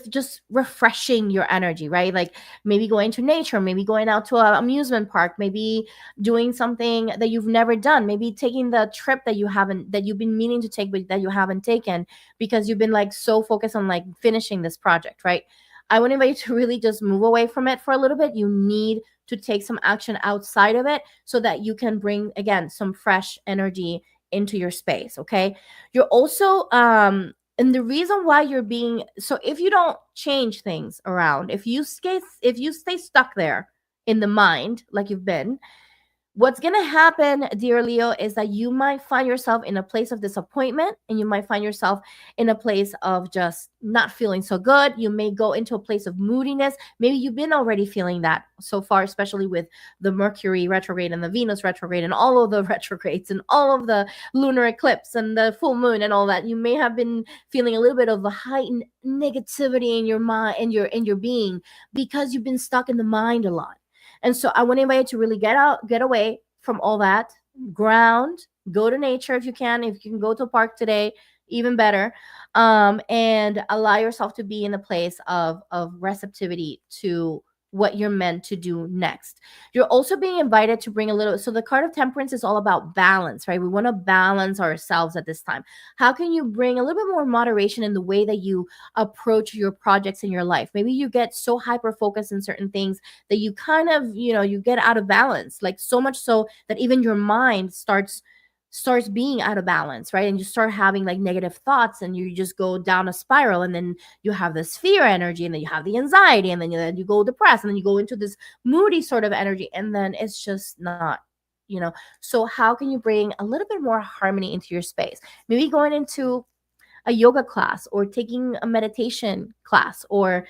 just refreshing your energy, right? Like maybe going to nature, maybe going out to an amusement park, maybe doing something that you've never done, maybe taking the trip that you've been meaning to take but that you haven't taken because you've been like so focused on like finishing this project, right? I would invite you to really just move away from it for a little bit. You need to take some action outside of it so that you can bring again some fresh energy into your space. Okay, you're also and the reason why you're being so, if you don't change things around, if you stay stuck there in the mind like you've been, What's going to happen, dear Leo, is that you might find yourself in a place of disappointment, and you might find yourself in a place of just not feeling so good. You may go into a place of moodiness. Maybe you've been already feeling that so far, especially with the Mercury retrograde and the Venus retrograde and all of the retrogrades and all of the lunar eclipse and the full moon and all that. You may have been feeling a little bit of a heightened negativity in your mind, in your being, because you've been stuck in the mind a lot. And so I want anybody to really get away from all that, ground, go to nature if you can. If you can go to a park today, even better. And allow yourself to be in the place of receptivity to what you're meant to do next. You're also being invited to bring a little, so the card of temperance is all about balance, right? We want to balance ourselves at this time. How can you bring a little bit more moderation in the way that you approach your projects in your life? Maybe you get so hyper focused in certain things that you kind of, you get out of balance, like so much so that even your mind starts being out of balance, right? And you start having like negative thoughts, and you just go down a spiral, and then you have this fear energy, and then you have the anxiety, and then you go depressed, and then you go into this moody sort of energy, and then it's just not, so how can you bring a little bit more harmony into your space? Maybe going into a yoga class, or taking a meditation class, or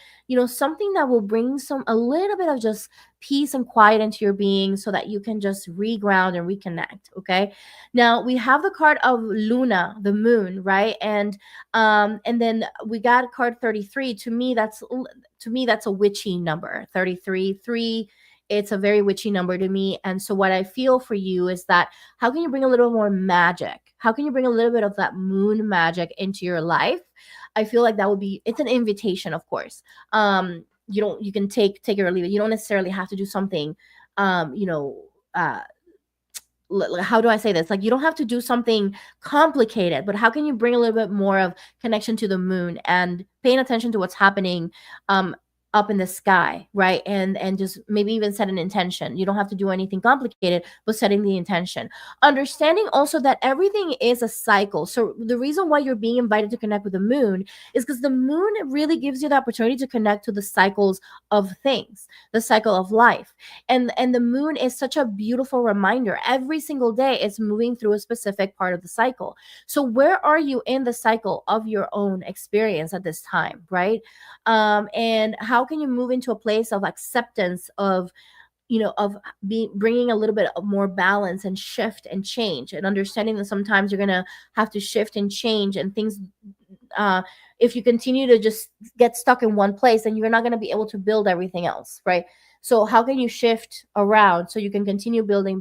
something that will bring a little bit of just peace and quiet into your being, so that you can just reground and reconnect. Okay, now we have the card of Luna, the moon, right? And then we got card 33. To me that's a witchy number. 33, 3, it's a very witchy number to me. And so what I feel for you is that, how can you bring a little more magic? How can you bring a little bit of that moon magic into your life? I feel like that would be, it's an invitation, of course. You can take it or leave it. You don't necessarily have to do something, uh, how do I say this? Like, you don't have to do something complicated, but how can you bring a little bit more of connection to the moon and paying attention to what's happening up in the sky, right? And just maybe even set an intention. You don't have to do anything complicated, but setting the intention. Understanding also that everything is a cycle. So the reason why you're being invited to connect with the moon is because the moon really gives you the opportunity to connect to the cycles of things, the cycle of life. And the moon is such a beautiful reminder. Every single day it's moving through a specific part of the cycle. So where are you in the cycle of your own experience at this time, right? And how can you move into a place of acceptance of bringing a little bit of more balance and shift and change, and understanding that sometimes you're gonna have to shift and change, and things, if you continue to just get stuck in one place, then you're not going to be able to build everything else, right? So how can you shift around so you can continue building,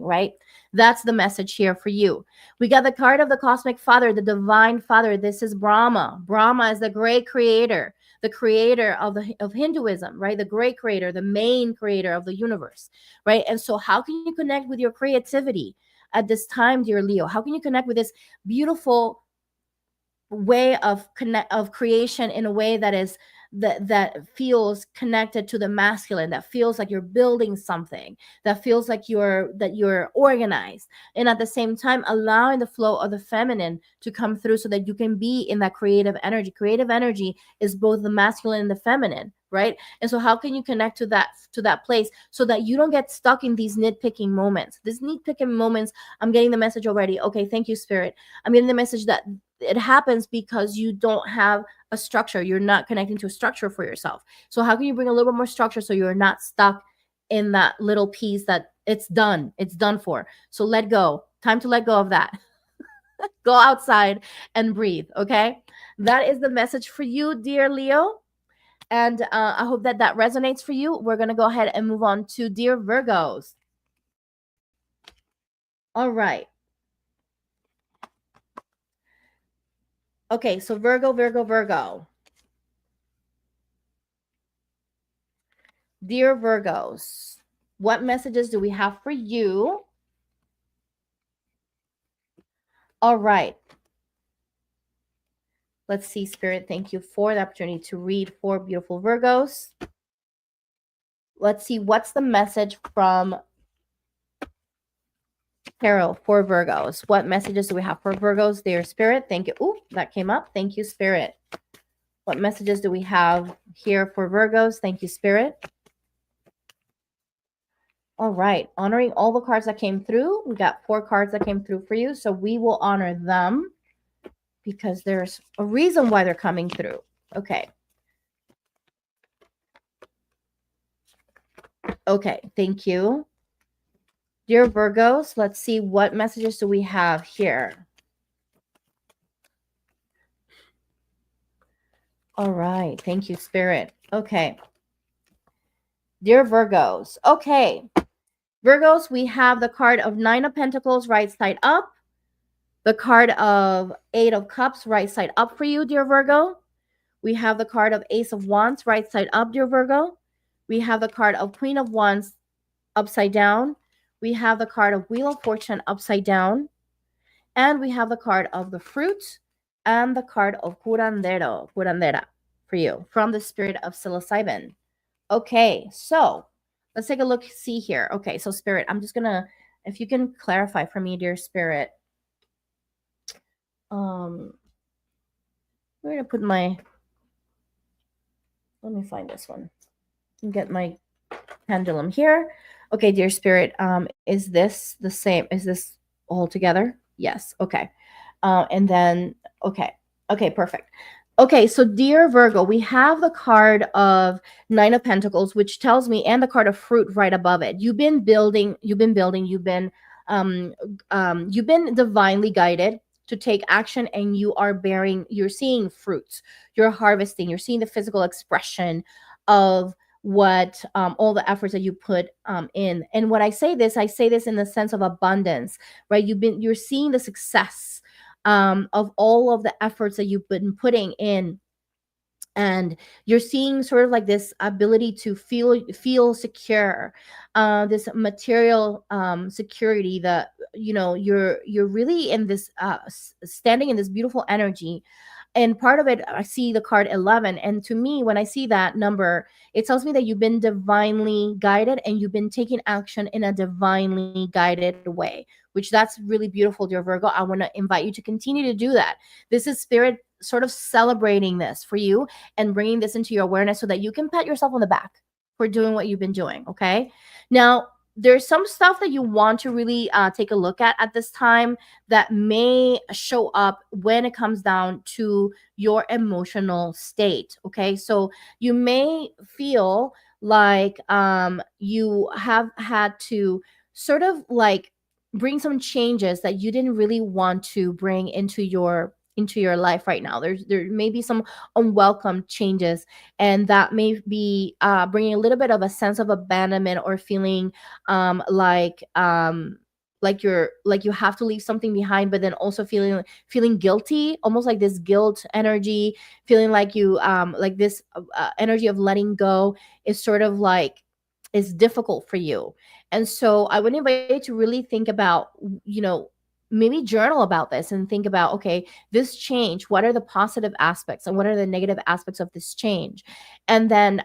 right? That's the message here for you. We got the card of the cosmic father, the divine father. This is Brahma. Brahma is the great creator, the creator of Hinduism, right? The great creator, the main creator of the universe, right? And so how can you connect with your creativity at this time, dear Leo? How can you connect with this beautiful way of creation in a way that is that feels connected to the masculine, that feels like you're building something, that feels like you're organized, and at the same time allowing the flow of the feminine to come through, so that you can be in that creative energy. Creative energy is both the masculine and the feminine, right? And so how can you connect to that place, so that you don't get stuck in these nitpicking moments? I'm getting the message already. Okay, thank you, Spirit. I'm getting the message that it happens because you don't have a structure. You're not connecting to a structure for yourself. So how can you bring a little bit more structure, so you're not stuck in that little piece that it's done for? So let go. Time to let go of that. Go outside and breathe. Okay, that is the message for you, dear Leo. And I hope that resonates for you. We're going to go ahead and move on to dear Virgos. All right. Okay, so Virgo. Dear Virgos, what messages do we have for you? All right. Let's see, Spirit. Thank you for the opportunity to read for beautiful Virgos. Let's see, what's the message from Tarot for Virgos? What messages do we have for Virgos, dear Spirit? Thank you. Ooh, that came up. Thank you, Spirit. What messages do we have here for Virgos? Thank you, Spirit. All right, honoring all the cards that came through. We got 4 cards that came through for you, so we will honor them because there's a reason why they're coming through. Okay. Okay, thank you. Dear Virgos, let's see what messages do we have here. All right, thank you, Spirit. Okay. Dear Virgos. Okay. Virgos, we have the card of 9 of Pentacles right side up. The card of 8 of Cups right side up for you, dear Virgo. We have the card of Ace of Wands right side up, dear Virgo. We have the card of Queen of Wands upside down. We have the card of Wheel of Fortune upside down. And we have the card of the Fruit and the card of curandera for you from the spirit of psilocybin. Okay, so let's take a look, see here. Okay, so Spirit, I'm just gonna, if you can clarify for me, dear Spirit. We're gonna put my, let me find this one and get my pendulum here. Okay, dear Spirit, is this the same? Is this all together? Yes. Okay. And then, okay, perfect. Okay, so dear Virgo, we have the card of 9 of Pentacles, which tells me, and the card of Fruit right above it. You've been building, um, you've been divinely guided to take action, and you're seeing fruits, you're harvesting, you're seeing the physical expression of what all the efforts that you put in. And when I say this in the sense of abundance, right? You're seeing the success of all of the efforts that you've been putting in, and you're seeing sort of like this ability to feel secure, this material security, that you're really in this standing in this beautiful energy. And part of it, I see the card 11, and to me, when I see that number, it tells me that you've been divinely guided and you've been taking action in a divinely guided way, which that's really beautiful, dear Virgo. I want to invite you to continue to do that. This is Spirit sort of celebrating this for you and bringing this into your awareness so that you can pat yourself on the back for doing what you've been doing. Okay, now there's some stuff that you want to really take a look at this time that may show up when it comes down to your emotional state. Okay, so you may feel like you have had to sort of like bring some changes that you didn't really want to bring into your life right now. There may be some unwelcome changes, and that may be bringing a little bit of a sense of abandonment or feeling like you have to leave something behind, but then also feeling guilty, almost like this guilt energy, feeling like you like this energy of letting go is sort of like is difficult for you. And so I would invite you to really think about, maybe journal about this and think about, okay, this change, what are the positive aspects and what are the negative aspects of this change? And then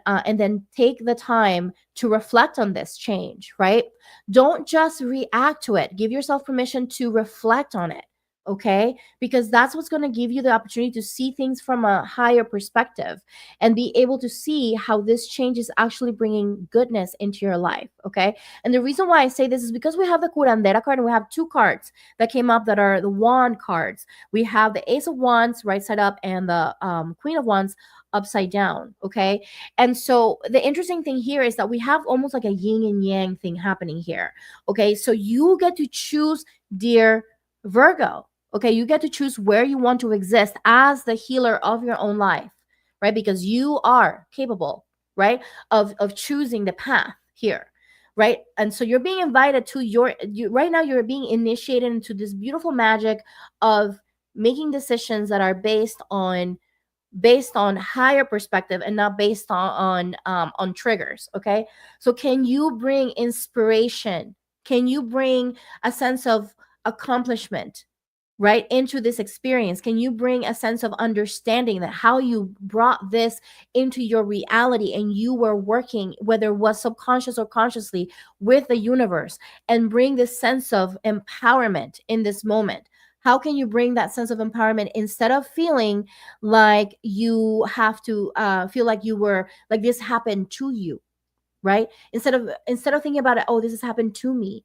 take the time to reflect on this change, right? Don't just react to it. Give yourself permission to reflect on it. Okay, because that's what's going to give you the opportunity to see things from a higher perspective and be able to see how this change is actually bringing goodness into your life. Okay, and the reason why I say this is because we have the curandera card and we have 2 cards that came up that are the wand cards. We have the Ace of Wands right side up and the Queen of Wands upside down. Okay, and so the interesting thing here is that we have almost like a yin and yang thing happening here. Okay, so you get to choose, dear Virgo. Okay, you get to choose where you want to exist as the healer of your own life, right? Because you are capable, right, of choosing the path here, right? And so you're being invited to right now you're being initiated into this beautiful magic of making decisions that are based on higher perspective and not based on triggers. Okay, so can you bring inspiration? Can you bring a sense of accomplishment, right, into this experience? Can you bring a sense of understanding that how you brought this into your reality and you were working, whether it was subconscious or consciously, with the universe, and bring this sense of empowerment in this moment? How can you bring that sense of empowerment instead of feeling like you have to feel like you were like this happened to you? right? Instead of thinking about it, oh, this has happened to me,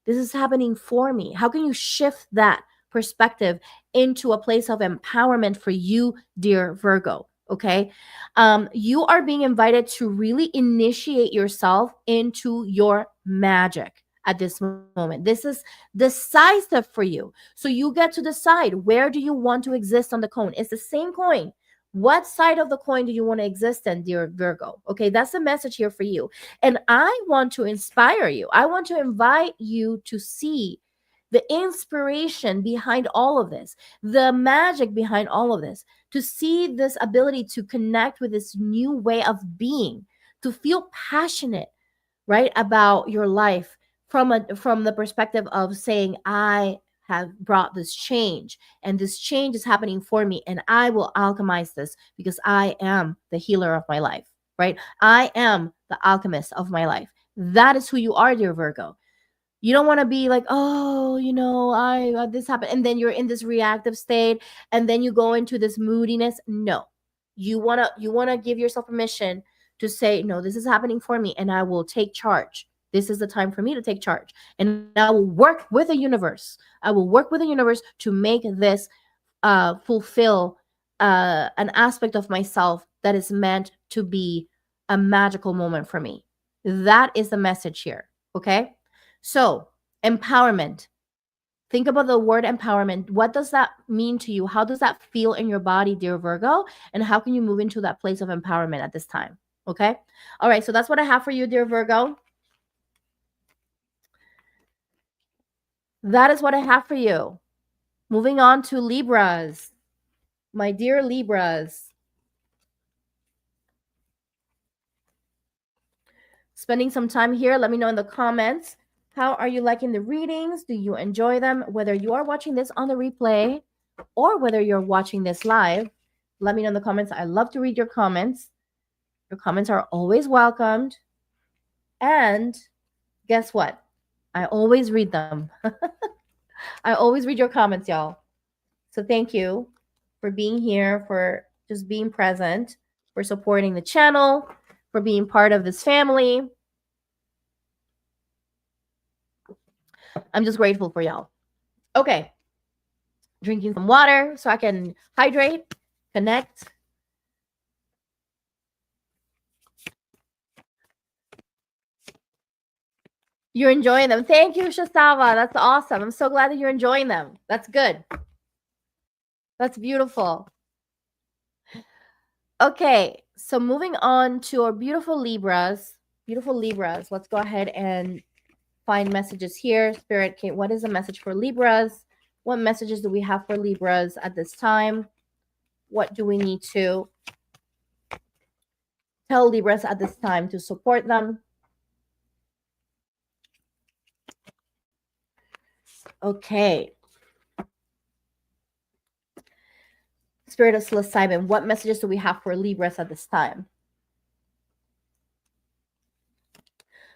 this is happening for me. How can you shift that perspective into a place of empowerment for you, dear Virgo? Okay. You are being invited to really initiate yourself into your magic at this moment. This is decisive for you. So you get to decide, where do you want to exist on the coin? It's the same coin. What side of the coin do you want to exist in, dear Virgo? Okay, that's the message here for you. And I want to inspire you. I want to invite you to see the inspiration behind all of this, the magic behind all of this, to see this ability to connect with this new way of being, to feel passionate, right, about your life from the perspective of saying, I have brought this change, and this change is happening for me, and I will alchemize this because I am the healer of my life, right? I am the alchemist of my life. That is who you are, dear Virgo. You don't want to be like, oh, I this happened, and then you're in this reactive state, and then you go into this moodiness. No, you wanna give yourself permission to say, no, this is happening for me, and I will take charge. This is the time for me to take charge, and I will work with the universe. I will work with the universe to make this fulfill an aspect of myself that is meant to be a magical moment for me. That is the message here. Okay. So, empowerment. Think about the word empowerment. What does that mean to you? How does that feel in your body, dear Virgo? And how can you move into that place of empowerment at this time? Okay. All right. So, that's what I have for you, dear Virgo. That is what I have for you. Moving on to Libras. My dear Libras. Spending some time here. Let me know in the comments. How are you liking the readings? Do you enjoy them? Whether you are watching this on the replay or whether you're watching this live, let me know in the comments. I love to read your comments. Your comments are always welcomed. And guess what? I always read them. I always read your comments, y'all. So thank you for being here, for just being present, for supporting the channel, for being part of this family. I'm just grateful for y'all. Okay. Drinking some water so I can hydrate, connect. You're enjoying them. Thank you, Shastava. That's awesome. I'm so glad that you're enjoying them. That's good. That's beautiful. Okay, so moving on to our beautiful Libras. Beautiful Libras. Let's go ahead and find messages here. Spirit, what is the message for Libras? What messages do we have for Libras at this time? What do we need to tell Libras at this time to support them? Okay. Spirit of psilocybin, what messages do we have for Libras at this time?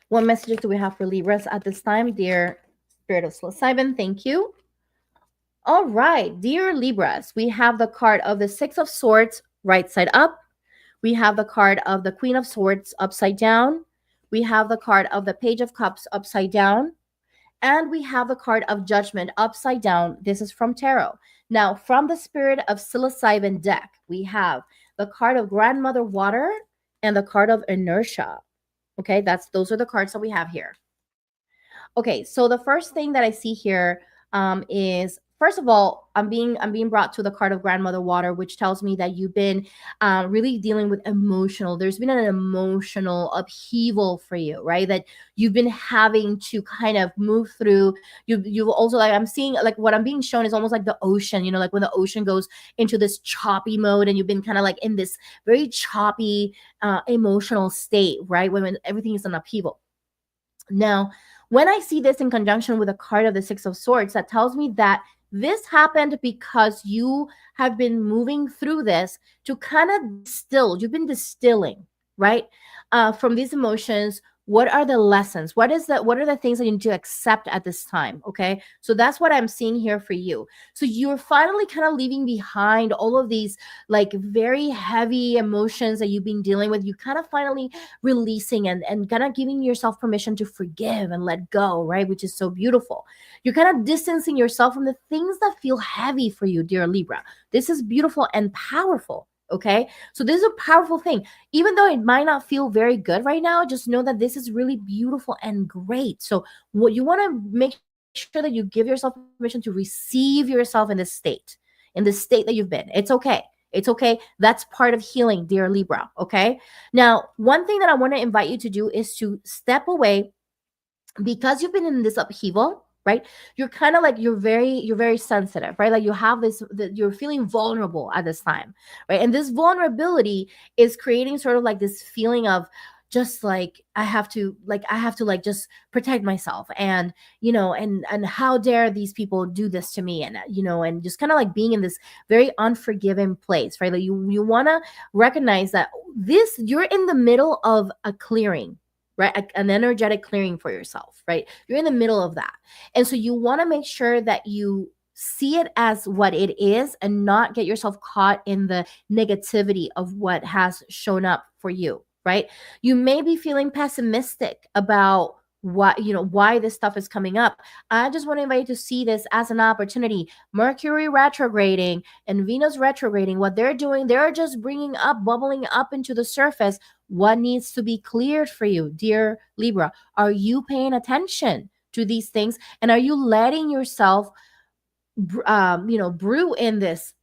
What messages do we have for Libras at this time, dear Spirit of psilocybin? Thank you. All right, dear Libras, we have the card of the Six of Swords right side up. We have the card of the Queen of Swords upside down. We have the card of the Page of Cups upside down. And we have the card of Judgment upside down. This is from Tarot. Now, from the Spirit of psilocybin deck, we have the card of Grandmother Water and the card of Inertia. Okay, those are the cards that we have here. Okay, so the first thing that I see here is, first of all, I'm being brought to the card of Grandmother Water, which tells me that you've been really dealing with there's been an emotional upheaval for you, right? That you've been having to kind of move through. You've also, like, I'm seeing, like, what I'm being shown is almost like the ocean, like when the ocean goes into this choppy mode, and you've been kind of like in this very choppy emotional state, right? When everything is an upheaval. Now, when I see this in conjunction with a card of the Six of Swords, that tells me that this happened because you have been moving through this to kind of distill. You've been distilling, right? From these emotions What are the lessons? What are the things that you need to accept at this time? Okay. So that's what I'm seeing here for you. So you're finally kind of leaving behind all of these like very heavy emotions that you've been dealing with. You kind of finally releasing and kind of giving yourself permission to forgive and let go, right? Which is so beautiful. You're kind of distancing yourself from the things that feel heavy for you, dear Libra. This is beautiful and powerful. Okay. So this is a powerful thing. Even though it might not feel very good right now, just know that this is really beautiful and great. So what you want to make sure that you give yourself permission to receive yourself in this state that you've been. It's okay. It's okay. That's part of healing, dear Libra. Okay. Now, one thing that I want to invite you to do is to step away because you've been in this upheaval, right? You're kind of like you're very sensitive, right? Like you have this you're feeling vulnerable at this time, right? And this vulnerability is creating sort of like this feeling of just like I have to like just protect myself, and and how dare these people do this to me, and and just kind of like being in this very unforgiving place, right? Like you want to recognize that you're in the middle of a clearing, right? An energetic clearing for yourself, right? You're in the middle of that. And so you want to make sure that you see it as what it is and not get yourself caught in the negativity of what has shown up for you, right? You may be feeling pessimistic about why this stuff is coming up. I just want to invite you to see this as an opportunity. Mercury retrograding and Venus retrograding, what they're doing, they're just bubbling up into the surface what needs to be cleared for you, dear Libra. Are you paying attention to these things, and are you letting yourself brew in this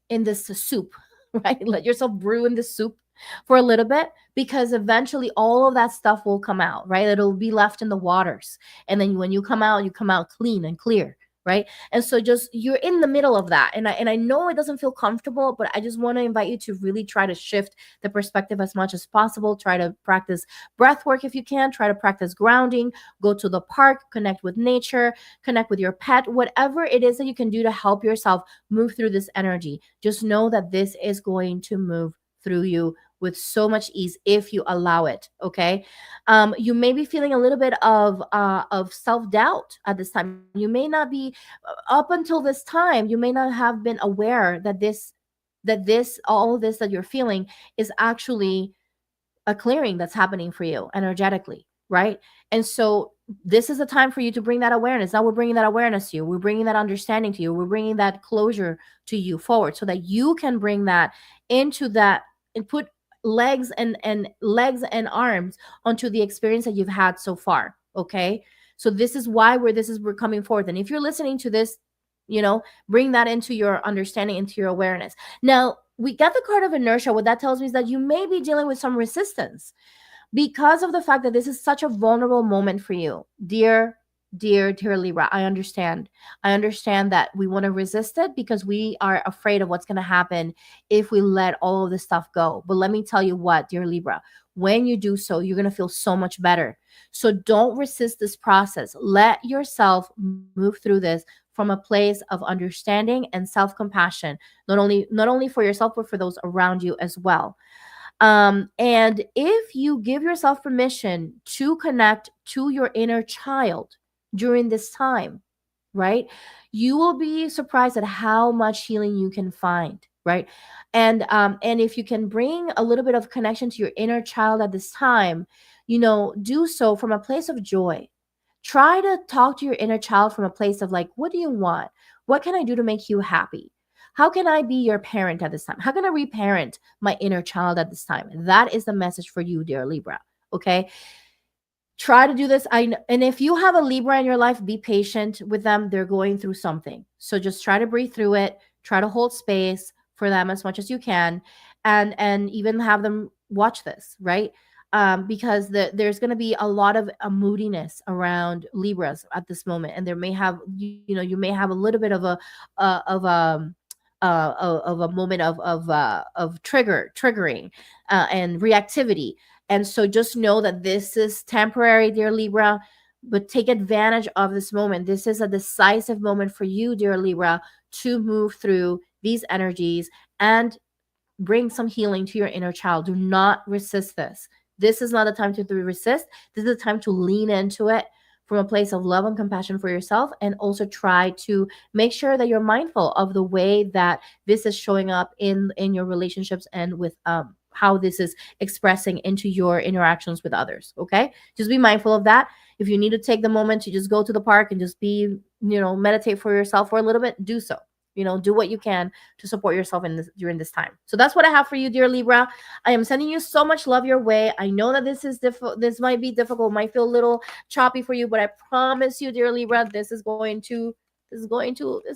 soup, right? Let yourself brew in the soup for a little bit, because eventually all of that stuff will come out, right? It'll be left in the waters, and then when you come out clean and clear, right? And so just you're in the middle of that, and I know it doesn't feel comfortable, but I just want to invite you to really try to shift the perspective as much as possible. Try to practice breath work if you can. Try to practice grounding. Go to the park, connect with nature, connect with your pet, whatever it is that you can do to help yourself move through this energy. Just know that this is going to move through you with so much ease if you allow it. Okay. You may be feeling a little bit of self-doubt at this time. You may not be up until this time, you may not have been aware that all of this that you're feeling is actually a clearing that's happening for you energetically, right? And so this is a time for you to bring that awareness. Now we're bringing that awareness to you. We're bringing that understanding to you. We're bringing that closure to you forward, so that you can bring that into that and put legs and arms onto the experience that you've had so far. Okay. So this is why we're coming forth. And if you're listening to this, bring that into your understanding, into your awareness. Now, we got the card of inertia. What that tells me is that you may be dealing with some resistance because of the fact that this is such a vulnerable moment for you, dear Libra. I understand that we want to resist it because we are afraid of what's going to happen if we let all of this stuff go. But let me tell you what, dear Libra, when you do so, you're going to feel so much better. So don't resist this process. Let yourself move through this from a place of understanding and self-compassion, not only for yourself, but for those around you as well. And if you give yourself permission to connect to your inner child during this time, right, you will be surprised at how much healing you can find, right? And if you can bring a little bit of connection to your inner child at this time, do so from a place of joy. Try to talk to your inner child from a place of like, what do you want? What can I do to make you happy? How can I be your parent at this time? How can I reparent my inner child at this time? That is the message for you, dear Libra. Okay. Try to do this. And if you have a Libra in your life, be patient with them. They're going through something. So just try to breathe through it. Try to hold space for them as much as you can. And even have them watch this, right? Because there's going to be a lot of moodiness around Libras at this moment, and there may have you may have a little bit of a moment of triggering and reactivity. And so just know that this is temporary, dear Libra, but take advantage of this moment. This is a decisive moment for you, dear Libra, to move through these energies and bring some healing to your inner child. Do not resist this. This is not the time to resist. This is the time to lean into it from a place of love and compassion for yourself, and also try to make sure that you're mindful of the way that this is showing up in your relationships, and with how this is expressing into your interactions with others. Okay, just be mindful of that. If you need to take the moment to just go to the park and just be, meditate for yourself for a little bit, do so. Do what you can to support yourself in this during this time. So that's what I have for you, dear Libra. I am sending you so much love your way. I know that this is this might be difficult, might feel a little choppy for you, but I promise you, dear Libra, it's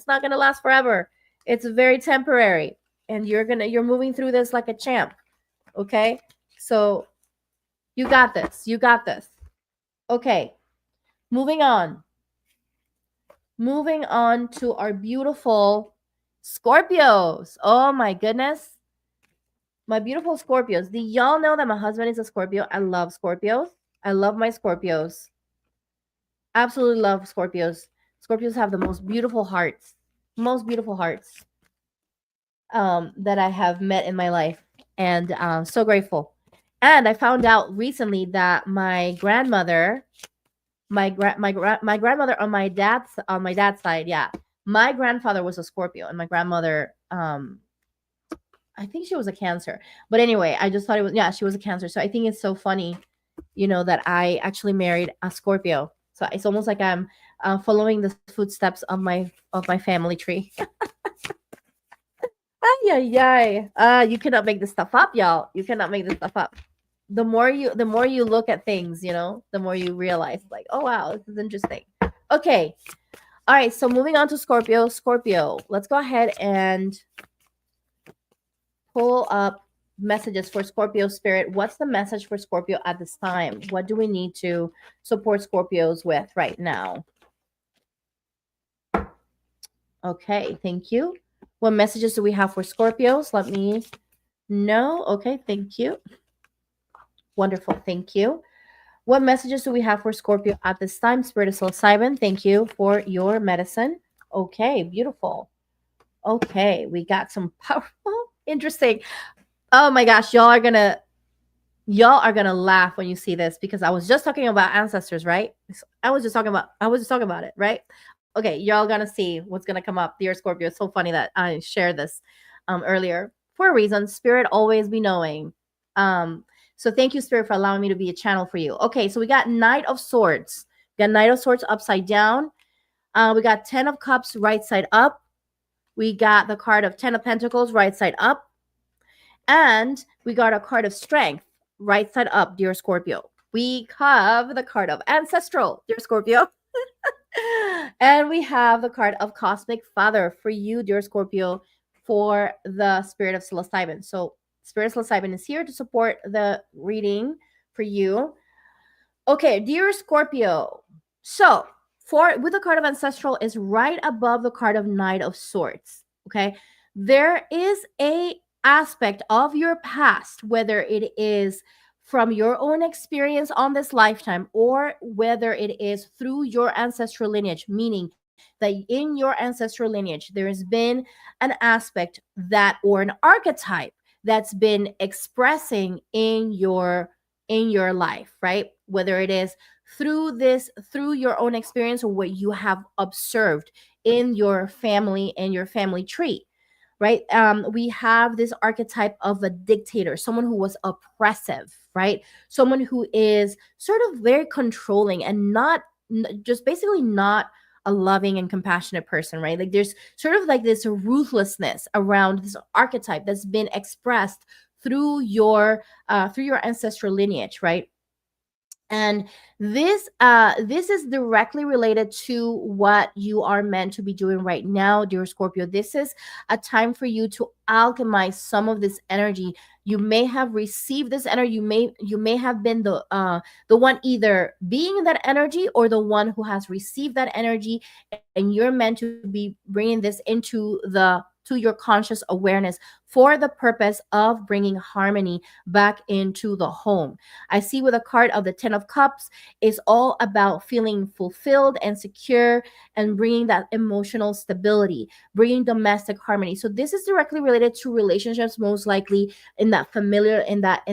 not gonna last forever. It's very temporary, and you're moving through this like a champ. Okay, so you got this. You got this. Okay, moving on. Moving on to our beautiful Scorpios. Oh my goodness. My beautiful Scorpios. Do y'all know that my husband is a Scorpio? I love Scorpios. I love my Scorpios. Absolutely love Scorpios. Scorpios have the most beautiful hearts. Most beautiful hearts that I have met in my life. And so grateful. And I found out recently that my grandmother, my grandmother on my dad's side, yeah, my grandfather was a Scorpio, and my grandmother, I think she was a Cancer. But anyway, I just thought it was, yeah, she was a Cancer. So I think it's so funny, that I actually married a Scorpio. So it's almost like I'm following the footsteps of my family tree. Ay, ay, ay. You cannot make this stuff up, y'all. You cannot make this stuff up. The more you look at things, the more you realize, like, oh wow, this is interesting. Okay. All right, so moving on to Scorpio. Let's go ahead and pull up messages for Scorpio spirit. What's the message for Scorpio at this time? What do we need to support Scorpios with right now? Okay, thank you. What messages do we have for Scorpios? Let me know. Okay, thank you. Wonderful, thank you. What messages do we have for Scorpio at this time? Spirit of psilocybin, thank you for your medicine. Okay, beautiful. Okay, we got some powerful, interesting. Oh my gosh, y'all are gonna laugh when you see this, because I was just talking about ancestors, right? I was just talking about it, right? Okay, y'all gonna see what's gonna come up, dear Scorpio. It's so funny that I shared this earlier for a reason. Spirit always be knowing. So thank you, Spirit, for allowing me to be a channel for you. Okay, so we got Knight of Swords. We got Knight of Swords upside down. We got 10 of Cups right side up. We got the card of 10 of Pentacles right side up. And we got a card of Strength right side up, dear Scorpio. We have the card of Ancestral, dear Scorpio. And we have the card of Cosmic Father for you, dear Scorpio, for the Spirit of psilocybin. So Spirit of psilocybin is here to support the reading for you. Okay, dear Scorpio. So with the card of Ancestral is right above the card of Knight of Swords. Okay, there is a aspect of your past, whether it is from your own experience on this lifetime, or whether it is through your ancestral lineage, meaning that in your ancestral lineage there has been an aspect that, or an archetype that's been expressing in your life, right? Whether it is through your own experience, or what you have observed in your family and your family tree, right? We have this archetype of a dictator, someone who was oppressive, right? Someone who is sort of very controlling and just basically not a loving and compassionate person, right? Like there's sort of like this ruthlessness around this archetype that's been expressed through your ancestral lineage, right? And this is directly related to what you are meant to be doing right now, dear Scorpio. This is a time for you to alchemize some of this energy. You may have received this energy. You may have been the one either being in that energy, or the one who has received that energy, and you're meant to be bringing this into your conscious awareness for the purpose of bringing harmony back into the home. I see with a card of the 10 of Cups is all about feeling fulfilled and secure, and bringing that emotional stability, bringing domestic harmony. So this is directly related to relationships, most likely in that familiar, in that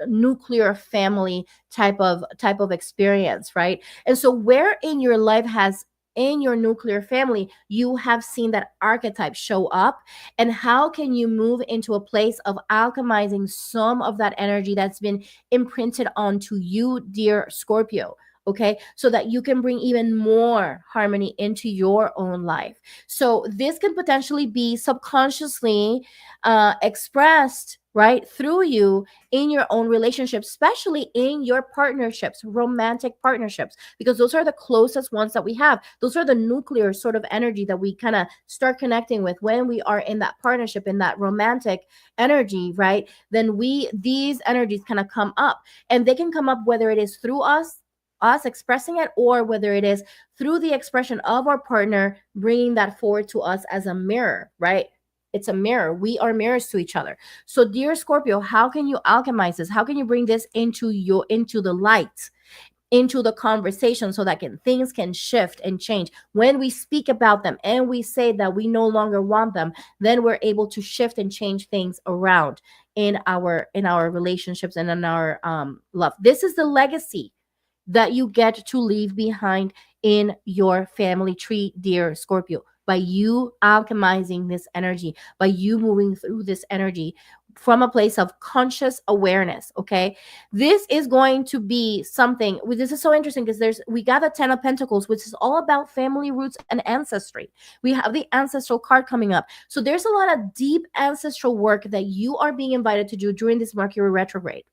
nuclear family type of experience, right? And so where in your life has in your nuclear family you have seen that archetype show up, and how can you move into a place of alchemizing some of that energy that's been imprinted onto you, dear Scorpio? Okay, so that you can bring even more harmony into your own life. So this can potentially be subconsciously expressed, right, through you in your own relationships, especially in your partnerships, romantic partnerships, because those are the closest ones that we have. Those are the nuclear sort of energy that we kind of start connecting with when we are in that partnership, in that romantic energy, right? Then these energies kind of come up, and they can come up whether it is through us expressing it, or whether it is through the expression of our partner bringing that forward to us as a mirror, right? It's a mirror. We are mirrors to each other. So dear Scorpio, how can you alchemize this? How can you bring this into the light, into the conversation, so that things can shift and change? When we speak about them and we say that we no longer want them, then we're able to shift and change things around in our relationships and in our love. This is the legacy that you get to leave behind in your family tree, dear Scorpio, by you alchemizing this energy, by you moving through this energy from a place of conscious awareness. Okay, this is going to be something. This is so interesting because we got the 10 of Pentacles, which is all about family roots and ancestry. We have the ancestral card coming up, so there's a lot of deep ancestral work that you are being invited to do during this Mercury retrograde.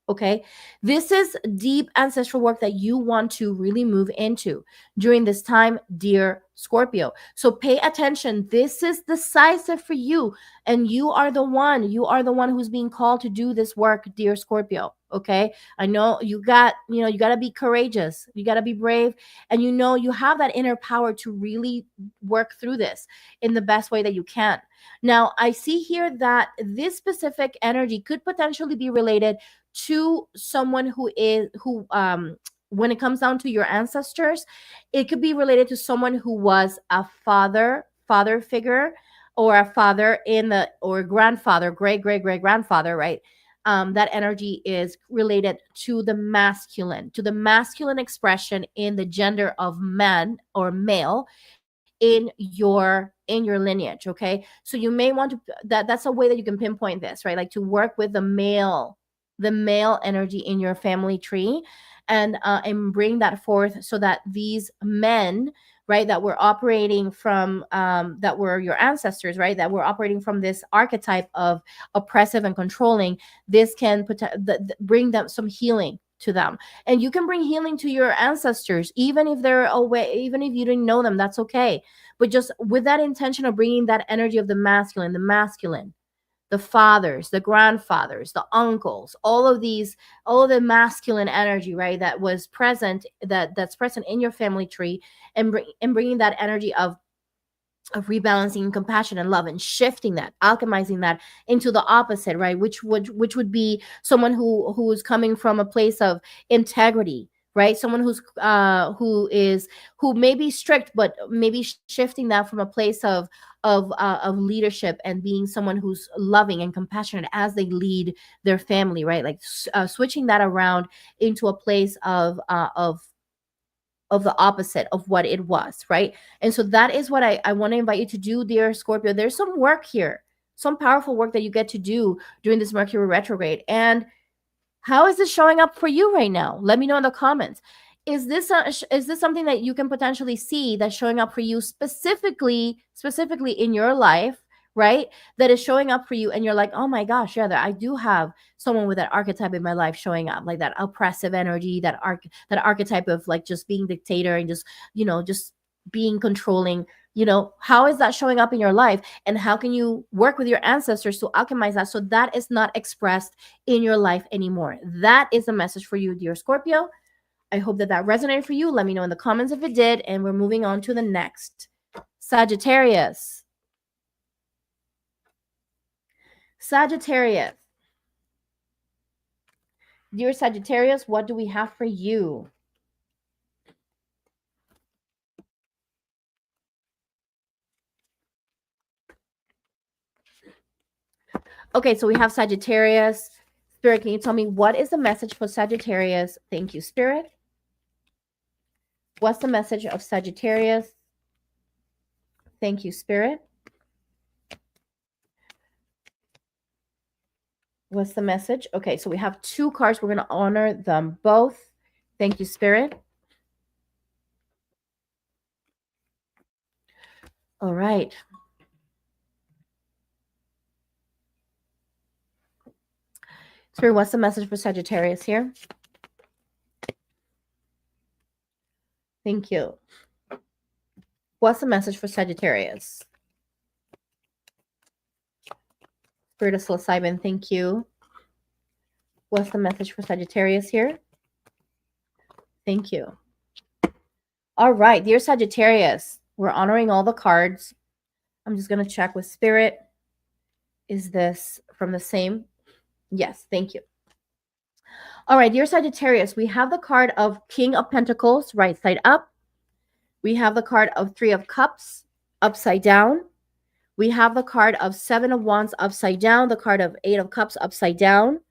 Okay, this is deep ancestral work that you want to really move into during this time, dear Scorpio. So pay attention. This is decisive for you, and you are the one. You are the one who's being called to do this work, dear Scorpio. Okay, I know you got to be courageous. You got to be brave, and you have that inner power to really work through this in the best way that you can. Now, I see here that this specific energy could potentially be related to someone who when it comes down to your ancestors, it could be related to someone who was a father figure, or a father in the or grandfather, great grandfather, right? That energy is related to the masculine expression in the gender of man or male in your lineage. Okay, so you may want to that's a way that you can pinpoint this, right? Like to work with the male energy in your family tree, and bring that forth, so that these men, right, that were operating from that were your ancestors, right, that were operating from this archetype of oppressive and controlling, this can bring them some healing to them. And you can bring healing to your ancestors even if they're away, even if you didn't know them, that's okay. But just with that intention of bringing that energy of the masculine, the fathers, the grandfathers, the uncles, all of the masculine energy, right, that was present, that's present in your family tree, and bringing that energy of rebalancing compassion and love, and shifting that, alchemizing that into the opposite, right, which would be someone who's coming from a place of integrity, right? Someone who may be strict, but maybe shifting that from a place of leadership, and being someone who's loving and compassionate as they lead their family, right? Like switching that around into a place of the opposite of what it was, right? And so that is what I want to invite you to do, dear Scorpio. There's some work here, some powerful work that you get to do during this Mercury retrograde. And how is this showing up for you right now? Let me know in the comments. Is this something that you can potentially see that's showing up for you specifically in your life, right? That is showing up for you, and you're like, oh my gosh, yeah, I do have someone with that archetype in my life showing up, like that oppressive energy, that archetype of like just being dictator and just being controlling. How is that showing up in your life, and how can you work with your ancestors to alchemize that so that is not expressed in your life anymore? That is a message for you, dear Scorpio. I hope that resonated for you. Let me know in the comments if it did. And we're moving on to the next. Sagittarius. Sagittarius. Dear Sagittarius, what do we have for you? Okay, so we have Sagittarius, Spirit, can you tell me what is the message for Sagittarius? Thank you, Spirit. What's the message of Sagittarius? Thank you, Spirit. What's the message? Okay, so we have 2 cards. We're going to honor them both. Thank you, Spirit. All right. Spirit, what's the message for Sagittarius here? Thank you. What's the message for Sagittarius? Spirit of psilocybin, thank you. What's the message for Sagittarius here? Thank you. All right, dear Sagittarius, we're honoring all the cards. I'm just going to check with Spirit. Is this from the same? Yes, thank you. All right, dear Sagittarius, we have the card of King of Pentacles, right side up. We have the card of 3 of Cups, upside down. We have the card of 7 of Wands, upside down. The card of 8 of Cups, upside down.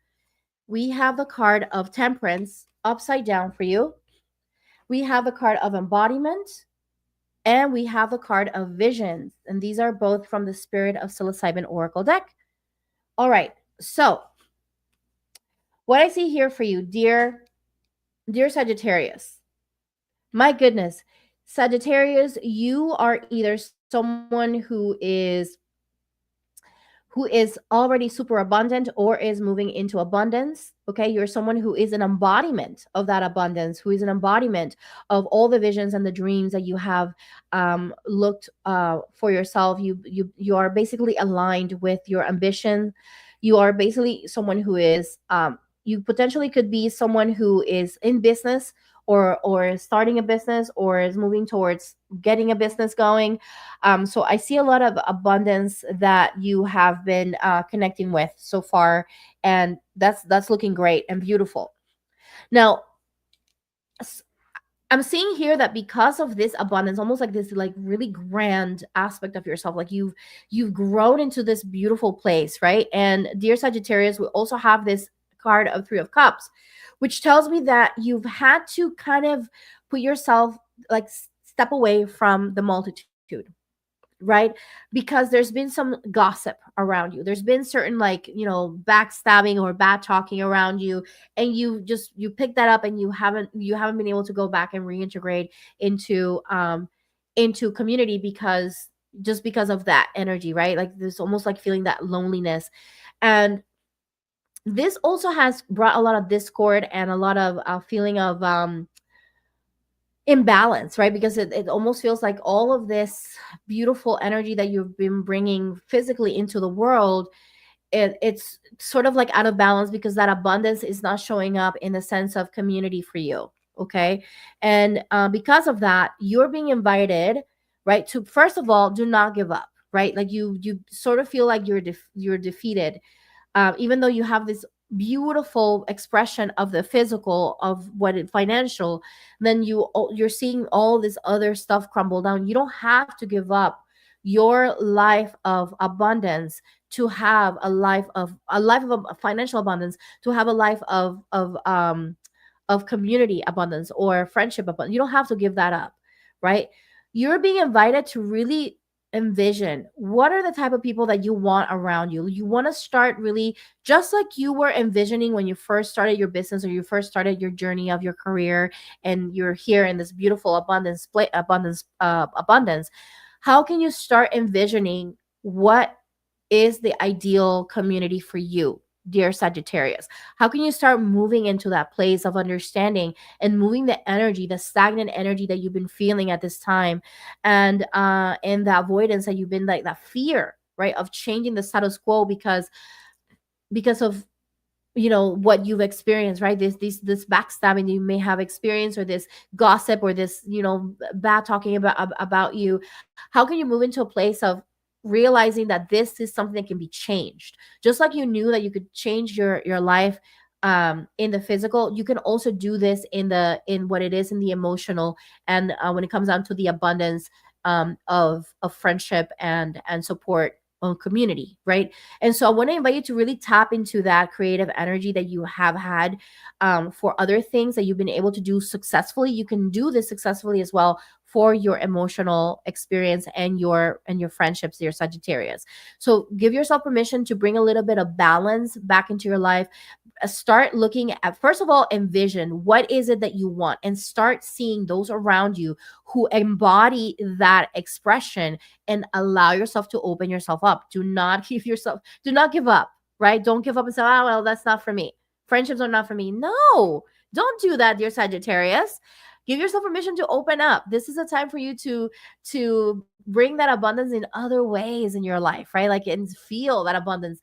We have the card of Temperance, upside down for you. We have the card of Embodiment. And we have the card of Visions. And these are both from the Spirit of Psilocybin Oracle deck. All right, so what I see here for you, dear Sagittarius, my goodness, Sagittarius, you are either someone who is already super abundant or is moving into abundance. Okay, you're someone who is an embodiment of that abundance, who is an embodiment of all the visions and the dreams that you have looked for yourself. You are basically aligned with your ambition. You are basically someone who is you potentially could be someone who is in business or starting a business or is moving towards getting a business going. So I see a lot of abundance that you have been connecting with so far, and that's looking great and beautiful. Now, I'm seeing here that because of this abundance, almost like this like really grand aspect of yourself, like you've grown into this beautiful place, right? And dear Sagittarius, we also have this card of 3 of Cups, which tells me that you've had to kind of put yourself like step away from the multitude, right? Because there's been some gossip around you. There's been certain like, backstabbing or bad talking around you, and you pick that up and you haven't been able to go back and reintegrate into community because of that energy, right? Like there's almost like feeling that loneliness. And this also has brought a lot of discord and a lot of feeling of imbalance, right? Because it almost feels like all of this beautiful energy that you've been bringing physically into the world, it's sort of like out of balance because that abundance is not showing up in the sense of community for you. Okay. And because of that, you're being invited, right, to first of all, do not give up, right? Like you sort of feel like you're defeated, even though you have this beautiful expression of the physical of what it financial, then you're seeing all this other stuff crumble down. You don't have to give up your life of abundance to have a life of financial abundance, to have a life of community abundance or friendship abundance. You don't have to give that up, right? You're being invited to really envision what are the type of people that you want around you. You want to start really just like you were envisioning when you first started your business or you first started your journey of your career, and you're here in this beautiful abundance. How can you start envisioning what is the ideal community for you, dear Sagittarius? How can you start moving into that place of understanding and moving the energy, the stagnant energy that you've been feeling at this time, and the avoidance that you've been, like that fear, right, of changing the status quo because of what you've experienced, right? This backstabbing you may have experienced, or this gossip, or this bad talking about you. How can you move into a place of realizing that this is something that can be changed? Just like you knew that you could change your life in the physical, you can also do this in what it is in the emotional, and when it comes down to the abundance of friendship and support. community, right? And so I want to invite you to really tap into that creative energy that you have had for other things that you've been able to do successfully. You can do this successfully as well for your emotional experience and your friendships, your Sagittarius. So give yourself permission to bring a little bit of balance back into your life. Start looking at, first of all, envision what is it that you want, and start seeing those around you who embody that expression, and allow yourself to open yourself up. Do not give up, right? Don't give up and say, oh, well, that's not for me. Friendships are not for me. No, don't do that, dear Sagittarius. Give yourself permission to open up. This is a time for you to bring that abundance in other ways in your life, right? Like, and feel that abundance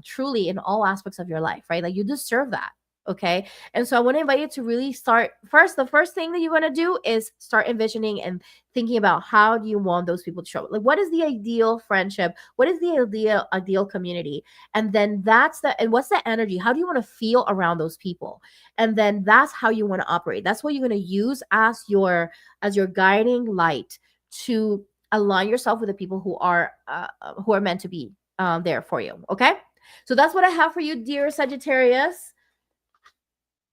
truly in all aspects of your life, right? Like, you deserve that. Okay. And so I want to invite you to really start first. The first thing that you want to do is start envisioning and thinking about, how do you want those people to show up? Like, what is the ideal friendship? What is the ideal community? And then and what's the energy? How do you want to feel around those people? And then that's how you want to operate. That's what you're going to use as your guiding light to align yourself with the people who are meant to be there for you. Okay. So that's what I have for you, dear Sagittarius.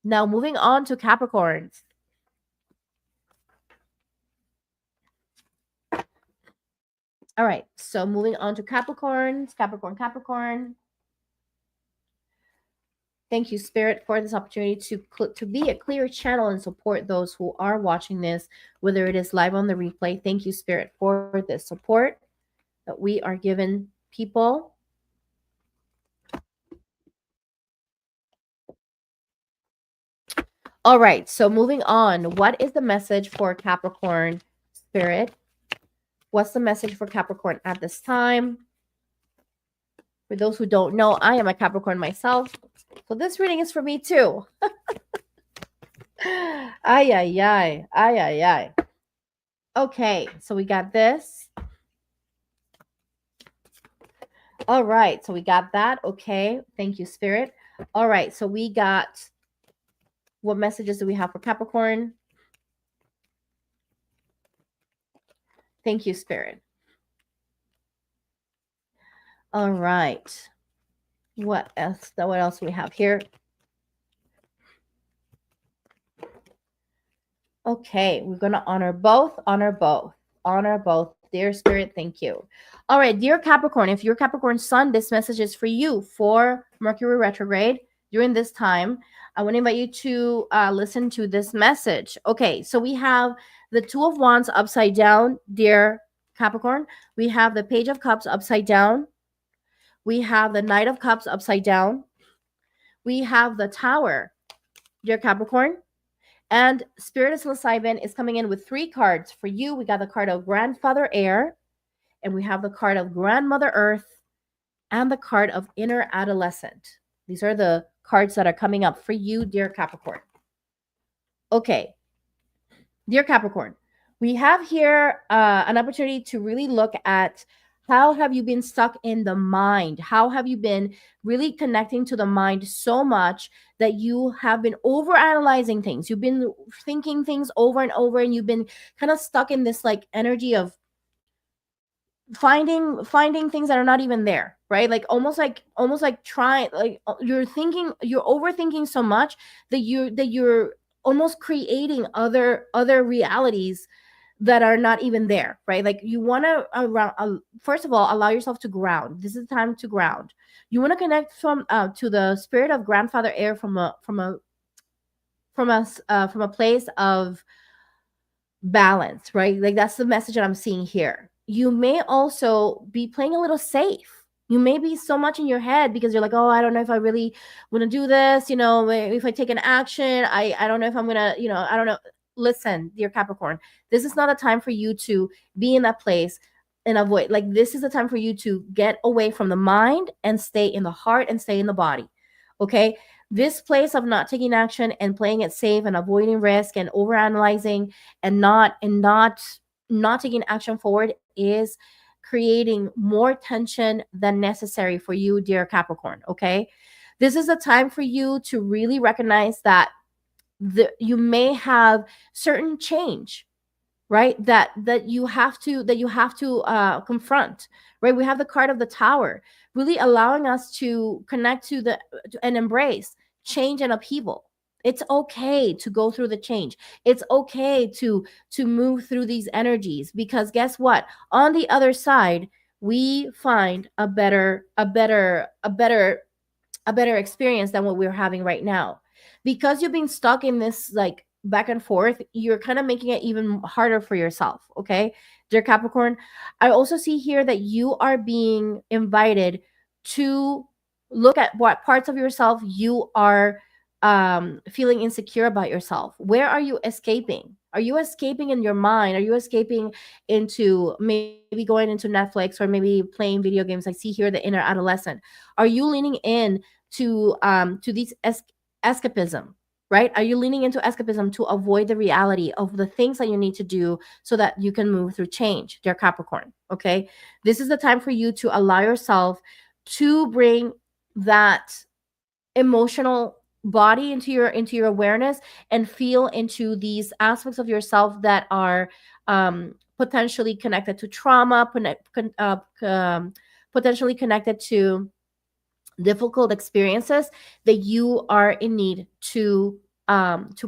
Now, moving on to Capricorns. All right. So moving on to Capricorns. Capricorn. Thank you, Spirit, for this opportunity to be a clear channel and support those who are watching this, whether it is live on the replay. Thank you, Spirit, for this support that we are giving people. All right, so moving on. What is the message for Capricorn, Spirit? What's the message for Capricorn at this time? For those who don't know, I am a Capricorn myself, so this reading is for me too. Ay, ay, ay. Ay, ay, ay. Okay, so we got this. All right, so we got that. Okay, thank you, Spirit. All right, so we got, what messages do we have for Capricorn? Thank you, Spirit. All right. What else? What else do we have here? Okay, we're going to honor both. Dear Spirit, thank you. All right, dear Capricorn, if you're Capricorn Sun, this message is for you for Mercury Retrograde during this time. I want to invite you to listen to this message. Okay, so we have the Two of Wands upside down, dear Capricorn. We have the Page of Cups upside down. We have the Knight of Cups upside down. We have the Tower, dear Capricorn. And Spirit of Psilocybin is coming in with 3 cards for you. We got the card of Grandfather Air, and we have the card of Grandmother Earth, and the card of Inner Adolescent. These are the cards that are coming up for you, dear Capricorn. Okay, dear Capricorn, we have here an opportunity to really look at, how have you been stuck in the mind? How have you been really connecting to the mind so much that you have been overanalyzing things? You've been thinking things over and over, and you've been kind of stuck in this like energy of finding things that are not even there, right? Like almost like trying, like you're overthinking so much that you're almost creating other realities that are not even there, right? Like you want to first of all, allow yourself to ground. This is the time to ground. You want to connect from to the spirit of Grandfather Air from a place of balance, right? Like that's the message that I'm seeing here. You may also be playing a little safe. You may be so much in your head because you're like, oh, I don't know if I really want to do this. You know, if I take an action, I don't know if I'm gonna, you know, I don't know. Listen, dear Capricorn, this is not a time for you to be in that place and avoid. Like this is a time for you to get away from the mind and stay in the heart and stay in the body. Okay. This place of not taking action and playing it safe and avoiding risk and overanalyzing and not taking action forward is creating more tension than necessary for you, dear Capricorn. Okay. This is a time for you to really recognize that you may have certain change right? That you have to confront, right? We have the card of the Tower, really allowing us to connect to the and embrace change and upheaval. It's okay to go through the change. It's okay to move through these energies, because guess what? On the other side, we find a better experience than what we're having right now. Because you've been stuck in this like back and forth, you're kind of making it even harder for yourself, okay? Dear Capricorn, I also see here that you are being invited to look at what parts of yourself you are feeling insecure about yourself. Where are you escaping? Are you escaping in your mind? Are you escaping into maybe going into Netflix or maybe playing video games? I see here the inner adolescent. Are you leaning in to these escapism, right? Are you leaning into escapism to avoid the reality of the things that you need to do so that you can move through change, dear Capricorn? Okay, this is the time for you to allow yourself to bring that emotional body into your awareness and feel into these aspects of yourself that are potentially connected to trauma, potentially connected to difficult experiences that you are in need to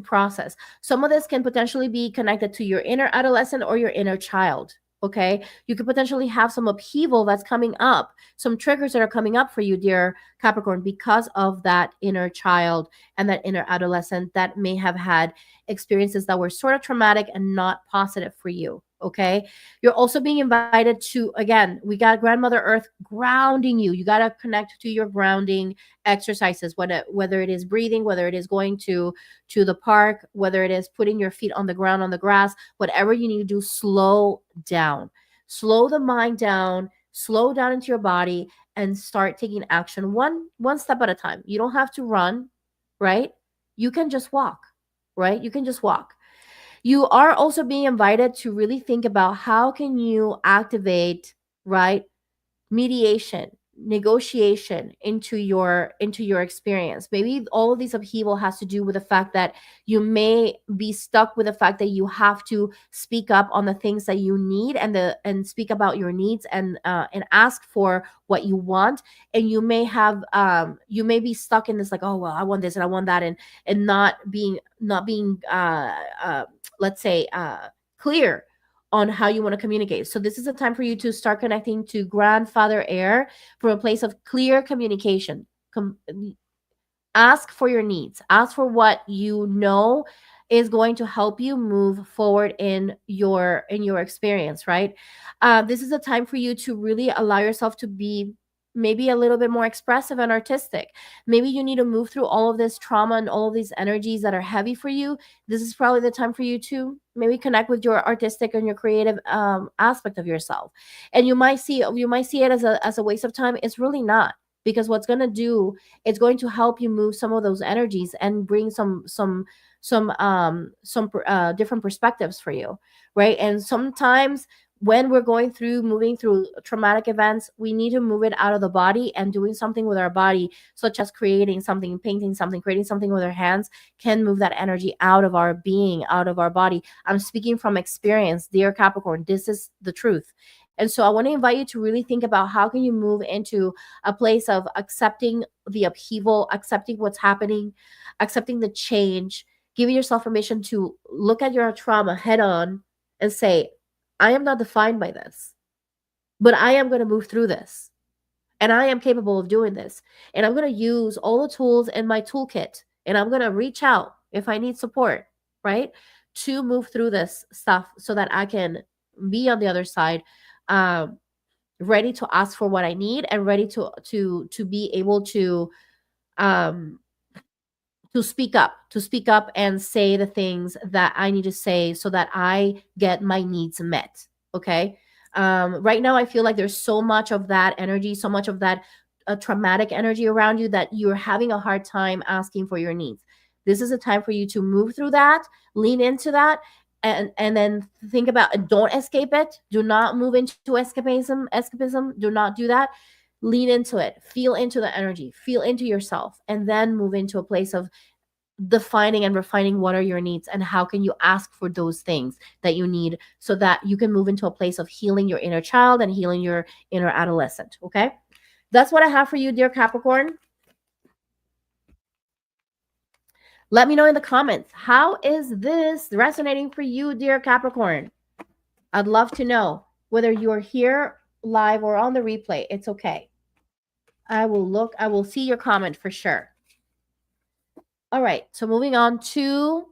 process. Some of this can potentially be connected to your inner adolescent or your inner child. Okay, you could potentially have some upheaval that's coming up, some triggers that are coming up for you, dear Capricorn, because of that inner child and that inner adolescent that may have had experiences that were sort of traumatic and not positive for you. Okay, you're also being invited to, again, we got Grandmother Earth grounding you. You got to connect to your grounding exercises, whether it is breathing, whether it is going to the park, whether it is putting your feet on the ground, on the grass, whatever you need to do. Slow down, slow the mind down, slow down into your body, and start taking action one step at a time. You don't have to run, right? You can just walk, right? You can just walk. You are also being invited to really think about how can you activate, right, mediation, negotiation into your experience. Maybe all of this upheaval has to do with the fact that you may be stuck with the fact that you have to speak up on the things that you need, and speak about your needs, and ask for what you want. And you may be stuck in this, like, oh well, I want this and I want that, and not being let's say clear on how you want to communicate. So this is a time for you to start connecting to grandfather air from a place of clear communication. Ask for your needs. Ask for what you know is going to help you move forward in your experience, right? This is a time for you to really allow yourself to be maybe a little bit more expressive and artistic. Maybe you need to move through all of this trauma and all of these energies that are heavy for you. This is probably the time for you to maybe connect with your artistic and your creative aspect of yourself. And you might see it as a waste of time. It's really not, because what's going to do, it's going to help you move some of those energies and bring some different perspectives for you, right? And sometimes when we're going through moving through traumatic events, we need to move it out of the body, and doing something with our body, such as creating something, painting something, creating something with our hands, can move that energy out of our being, out of our body. I'm speaking from experience, dear Capricorn. This is the truth. And so I want to invite you to really think about how can you move into a place of accepting the upheaval, accepting what's happening, accepting the change, giving yourself permission to look at your trauma head on and say, I am not defined by this, but I am going to move through this. And I am capable of doing this. And I'm going to use all the tools in my toolkit. And I'm going to reach out if I need support, right? To move through this stuff so that I can be on the other side, um, ready to ask for what I need, and ready to be able um, to speak up and say the things that I need to say so that I get my needs met. Okay. Right now, I feel like there's so much of that energy, so much of that traumatic energy around you that you're having a hard time asking for your needs. This is a time for you to move through that, lean into that, and then think about, don't escape it. Do not move into escapism. Do not do that. Lean into it, feel into the energy, feel into yourself, and then move into a place of defining and refining what are your needs and how can you ask for those things that you need so that you can move into a place of healing your inner child and healing your inner adolescent. Okay, that's what I have for you, dear Capricorn. Let me know in the comments, how is this resonating for you, dear Capricorn? I'd love to know whether you're here live or on the replay. It's okay. I will see your comment for sure. All right, so moving on to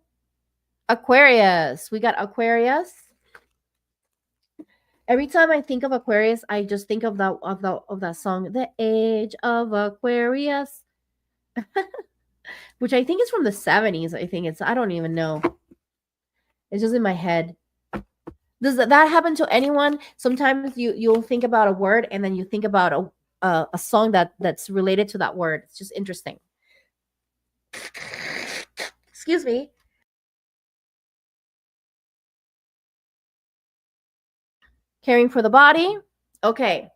Aquarius. We got Aquarius. Every time I think of Aquarius, I just think of that song, "The Age of Aquarius," which I think is from the 70s. I think I don't even know. It's just in my head. Does that happen to anyone? Sometimes you'll think about a word and then you think about a song that's related to that word. It's just interesting. Excuse me. Caring for the body. Okay.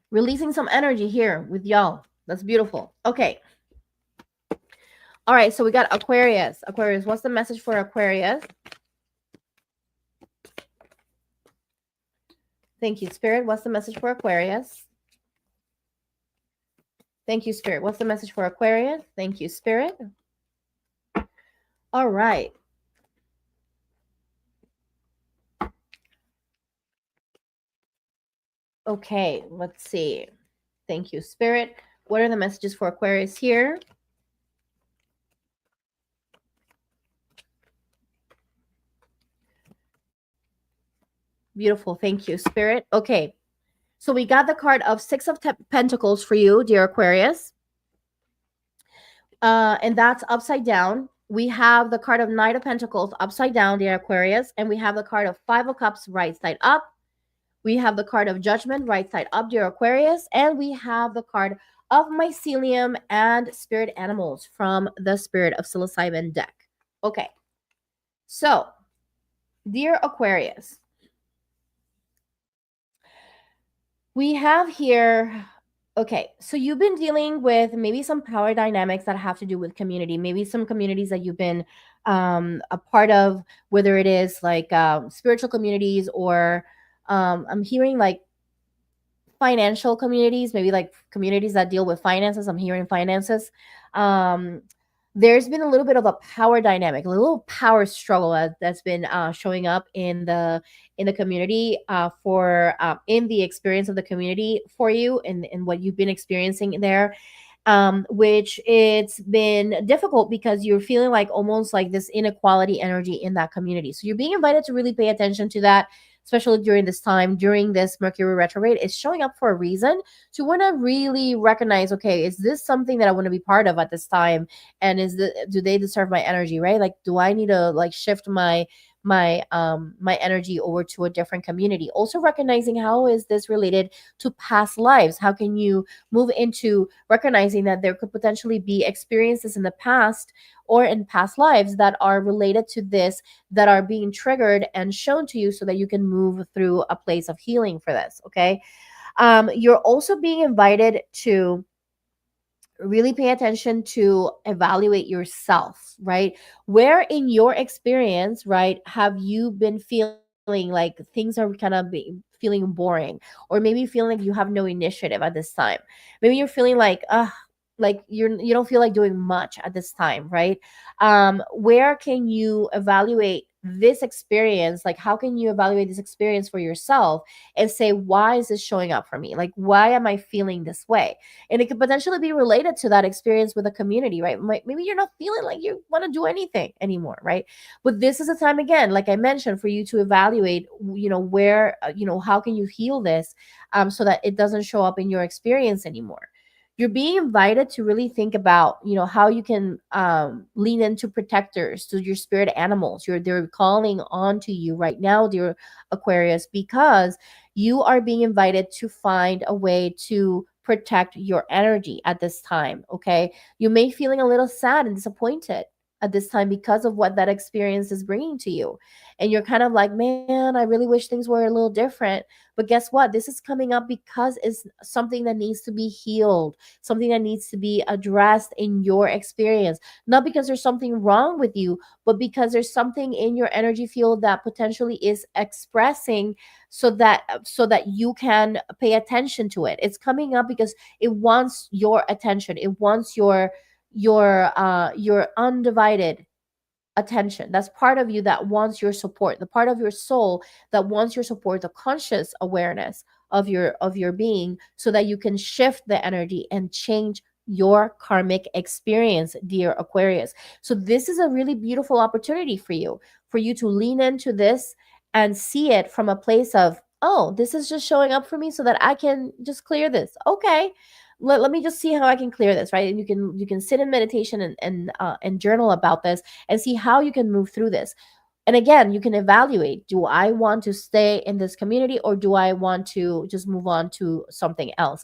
Releasing some energy here with y'all. That's beautiful. Okay. All right, so we got Aquarius. Aquarius, what's the message for Aquarius? Thank you, Spirit. What's the message for Aquarius? Thank you, Spirit. What's the message for Aquarius? Thank you, Spirit. All right. Okay, let's see. Thank you, Spirit. What are the messages for Aquarius here? Beautiful. Thank you, Spirit. Okay. So we got the card of Six of Pentacles for you, dear Aquarius. And that's upside down. We have the card of Knight of Pentacles upside down, dear Aquarius. And we have the card of Five of Cups right side up. We have the card of Judgment right side up, dear Aquarius. And we have the card of Mycelium and Spirit Animals from the Spirit of Psilocybin deck. Okay. So, dear Aquarius, we have here, okay, so you've been dealing with maybe some power dynamics that have to do with community, maybe some communities that you've been a part of, whether it is like spiritual communities or I'm hearing like financial communities, maybe like communities that deal with finances. I'm hearing finances. There's been a little bit of a power dynamic, a little power struggle that's been showing up in the community for in the experience of the community for you and what you've been experiencing there, which it's been difficult because you're feeling like almost like this inequality energy in that community. So you're being invited to really pay attention to that, especially during this time, during this Mercury retrograde. It's showing up for a reason. To want to really recognize, okay, is this something that I want to be part of at this time? And do they deserve my energy, right? Like, do I need to like shift my energy over to a different community? Also recognizing, how is this related to past lives? How can you move into recognizing that there could potentially be experiences in the past or in past lives that are related to this, that are being triggered and shown to you so that you can move through a place of healing for this. Okay. You're also being invited to really pay attention to evaluate yourself, right? Where in your experience, right, have you been feeling like things are kind of feeling boring, or maybe feeling like you have no initiative at this time? Maybe you're feeling like you don't feel like doing much at this time, right? Where can you evaluate this experience? Like, how can you evaluate this experience for yourself and say, why is this showing up for me? Like, why am I feeling this way? And it could potentially be related to that experience with a community, right? Maybe you're not feeling like you want to do anything anymore, right? But this is a time, again, like I mentioned, for you to evaluate, where, how can you heal this, so that it doesn't show up in your experience anymore. You're being invited to really think about, how you can lean into protectors, to your spirit animals. They're calling on to you right now, dear Aquarius, because you are being invited to find a way to protect your energy at this time. Okay, you may feeling a little sad and disappointed, at this time because of what that experience is bringing to you. And you're kind of like, man, I really wish things were a little different. But guess what? This is coming up because it's something that needs to be healed, something that needs to be addressed in your experience. Not because there's something wrong with you, but because there's something in your energy field that potentially is expressing so that you can pay attention to it. It's coming up because it wants your attention. It wants your undivided attention. That's part of you that wants your support, the part of your soul that wants your support, the conscious awareness of your being, so that you can shift the energy and change your karmic experience, dear Aquarius. So this is a really beautiful opportunity for you to lean into this and see it from a place of, oh, this is just showing up for me so that I can just clear this. Okay, let me just see how I can clear this, right? And you can sit in meditation and journal about this and see how you can move through this. And again, you can evaluate, do I want to stay in this community, or do I want to just move on to something else?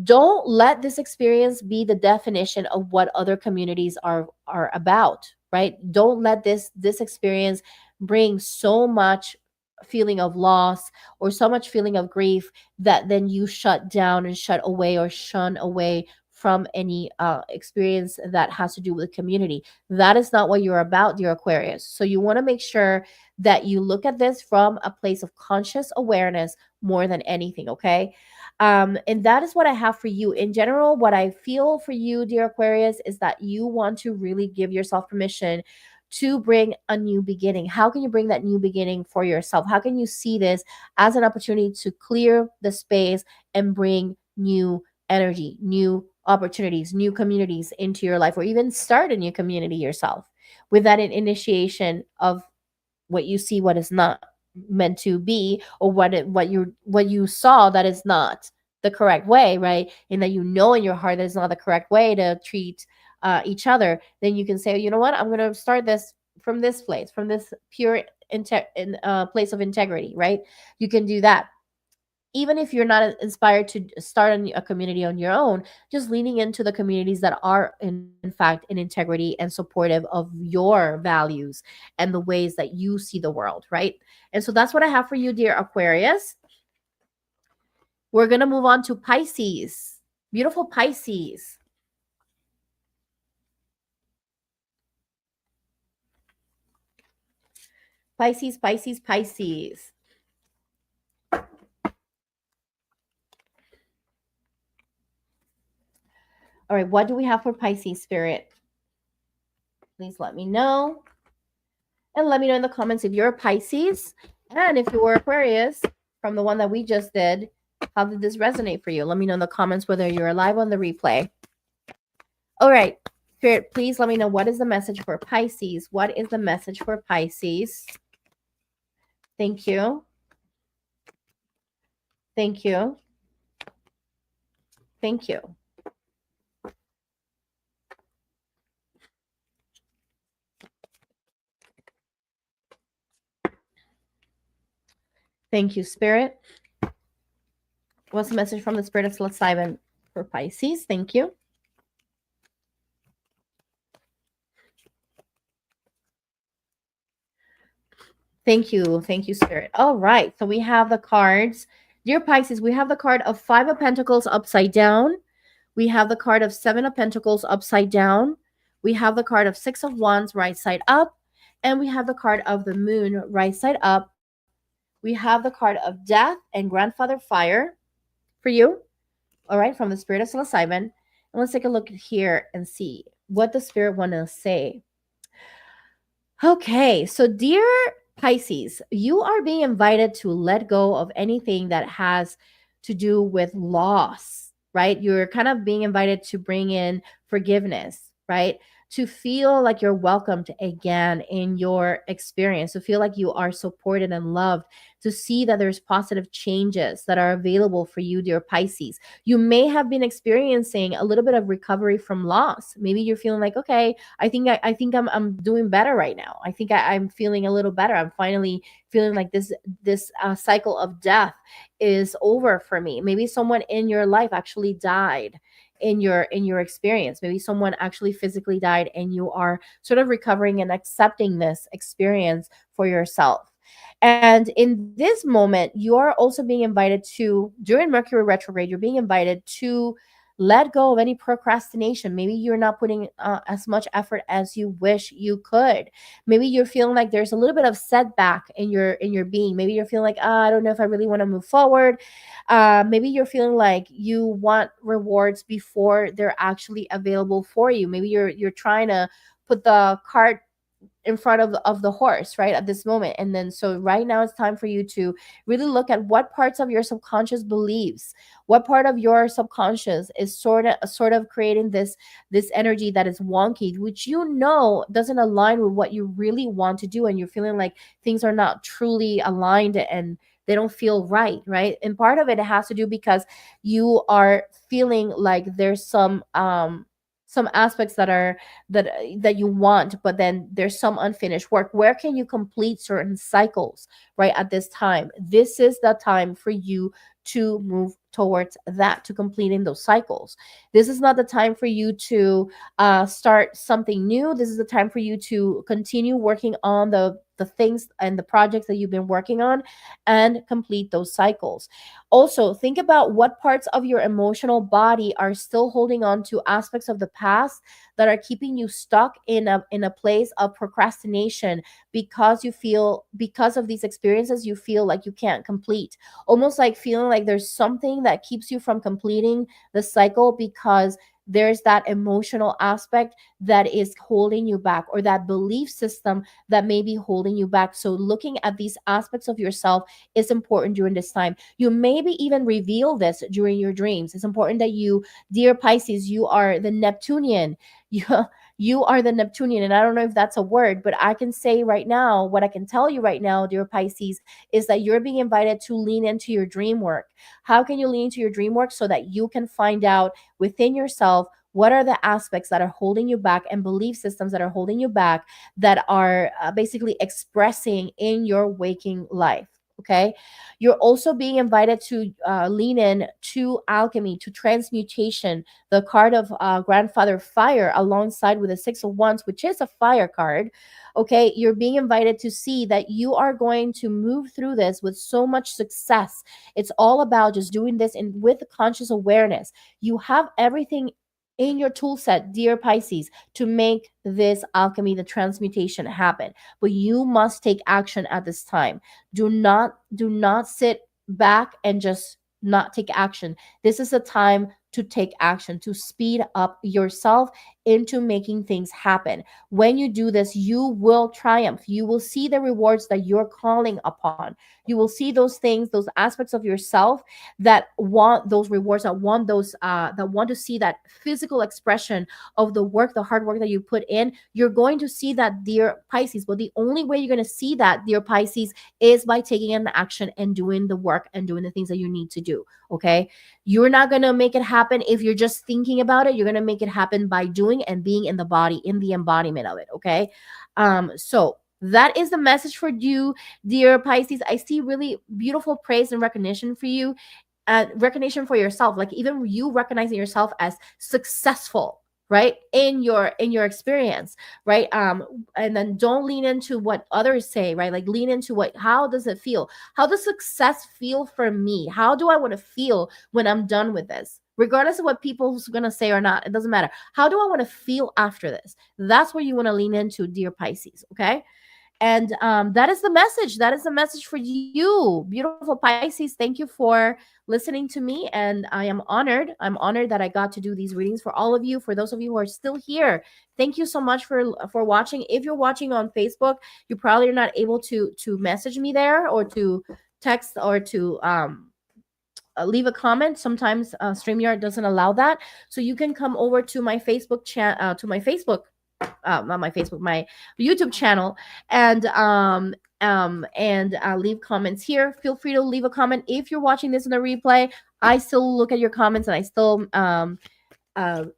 Don't let this experience be the definition of what other communities are about, right? Don't let this experience bring so much feeling of loss or so much feeling of grief that then you shut down and shut away or shun away from any experience that has to do with the community. That is not what you're about, dear Aquarius. So you want to make sure that you look at this from a place of conscious awareness more than anything, okay? And that is what I have for you. In general, what I feel for you, dear Aquarius, is that you want to really give yourself permission to bring a new beginning. How can you bring that new beginning for yourself? How can you see this as an opportunity to clear the space and bring new energy, new opportunities, new communities into your life, or even start a new community yourself with that initiation of what you see, what is not meant to be, or what you saw that is not the correct way, right? And that you know in your heart that is not the correct way to treat each other. Then you can say, you know what, I'm going to start this from this place, from this pure place of integrity, right? You can do that even if you're not inspired to start a community on your own. Just leaning into the communities that are in fact in integrity and supportive of your values and the ways that you see the world, right? And so that's what I have for you, dear Aquarius. We're going to move on to Pisces. Beautiful Pisces. Pisces, Pisces, Pisces. All right, what do we have for Pisces, Spirit? Please let me know. And let me know in the comments if you're a Pisces. And if you were Aquarius, from the one that we just did, how did this resonate for you? Let me know in the comments whether you're live on the replay. All right, Spirit, please let me know, what is the message for Pisces? What is the message for Pisces? Thank you. Thank you. Thank you. Thank you, Spirit. What's the message from the Spirit of psilocybin for Pisces? Thank you. Thank you. Thank you, Spirit. All right. So we have the cards. Dear Pisces, we have the card of 5 of Pentacles upside down. We have the card of 7 of Pentacles upside down. We have the card of 6 of Wands right side up. And we have the card of the Moon right side up. We have the card of Death and Grandfather Fire for you. All right, from the Spirit of psilocybin. And let's take a look here and see what the Spirit want to say. Okay, so dear Pisces, you are being invited to let go of anything that has to do with loss, right? You're kind of being invited to bring in forgiveness, right? To feel like you're welcomed again in your experience, to feel like you are supported and loved, to see that there's positive changes that are available for you, dear Pisces. You may have been experiencing a little bit of recovery from loss. Maybe you're feeling like, okay, I think I'm doing better right now. I think I'm feeling a little better. I'm finally feeling like this cycle of death is over for me. Maybe someone in your life actually died in your experience. Maybe someone actually physically died and you are sort of recovering and accepting this experience for yourself. And in this moment, you are also being invited to, during Mercury retrograde, you're being invited to let go of any procrastination. Maybe you're not putting as much effort as you wish you could. Maybe you're feeling like there's a little bit of setback in your being. Maybe you're feeling like, I don't know if I really want to move forward. Maybe you're feeling like you want rewards before they're actually available for you. Maybe you're trying to put the cart in front of the horse, right, at this moment. And then so right now it's time for you to really look at what parts of your subconscious beliefs, what part of your subconscious is sort of creating this energy that is wonky, which doesn't align with what you really want to do, and you're feeling like things are not truly aligned and they don't feel right. And part of it has to do because you are feeling like there's some aspects that you want, but then there's some unfinished work. Where can you complete certain cycles right at this time? This is the time for you to move towards that, to completing those cycles. This is not the time for you to start something new. This is the time for you to continue working on the things and the projects that you've been working on and complete those cycles. Also, think about what parts of your emotional body are still holding on to aspects of the past that are keeping you stuck in a place of procrastination, because of these experiences you feel like you can't complete. Almost like feeling like there's something that keeps you from completing the cycle because there's that emotional aspect that is holding you back, or that belief system that may be holding you back. So looking at these aspects of yourself is important during this time. You maybe even reveal this during your dreams. It's important that you, dear Pisces, you are the Neptunian. You, you are the Neptunian. And I don't know if that's a word, but I can say right now, what I can tell you right now, dear Pisces, is that you're being invited to lean into your dream work. How can you lean into your dream work? So that you can find out within yourself what are the aspects that are holding you back, and belief systems that are holding you back, that are basically expressing in your waking life. Okay. You're also being invited to lean in to alchemy, to transmutation, the card of grandfather fire, alongside with the 6 of Wands, which is a fire card. Okay. You're being invited to see that you are going to move through this with so much success. It's all about just doing this with conscious awareness. You have everything in your tool set, dear Pisces, to make this alchemy, the transmutation, happen. But you must take action at this time. Do not sit back and just not take action. This is a time to take action, to speed up yourself into making things happen. When you do this, you will triumph. You will see the rewards that you're calling upon. You will see those things, those aspects of yourself that want those rewards, that want to see that physical expression of the work, the hard work that you put in. You're going to see that, dear Pisces. But the only way you're going to see that, dear Pisces, is by taking an action and doing the work and doing the things that you need to do. Okay. You're not going to make it happen if you're just thinking about it. You're going to make it happen by doing and being in the body, in the embodiment of it. Okay. So that is the message for you, dear Pisces. I see really beautiful praise and recognition for you, recognition for yourself, like even you recognizing yourself as successful, right, in your experience, right? And then don't lean into what others say, right? Like lean into how does it feel? How does success feel for me? How do I want to feel when I'm done with this? Regardless of what people's gonna say or not, it doesn't matter. How do I want to feel after this? That's where you want to lean into, dear Pisces. Okay. And that is the message. That is the message for you, beautiful Pisces. Thank you for listening to me. And I am honored. I'm honored that I got to do these readings for all of you. For those of you who are still here, thank you so much for watching. If you're watching on Facebook, you probably are not able to message me there, or to text, or to leave a comment. Sometimes StreamYard doesn't allow that. So you can come over to my Facebook not my Facebook, my YouTube channel, and leave comments here. Feel free to leave a comment if you're watching this in a replay. I still look at your comments, and I still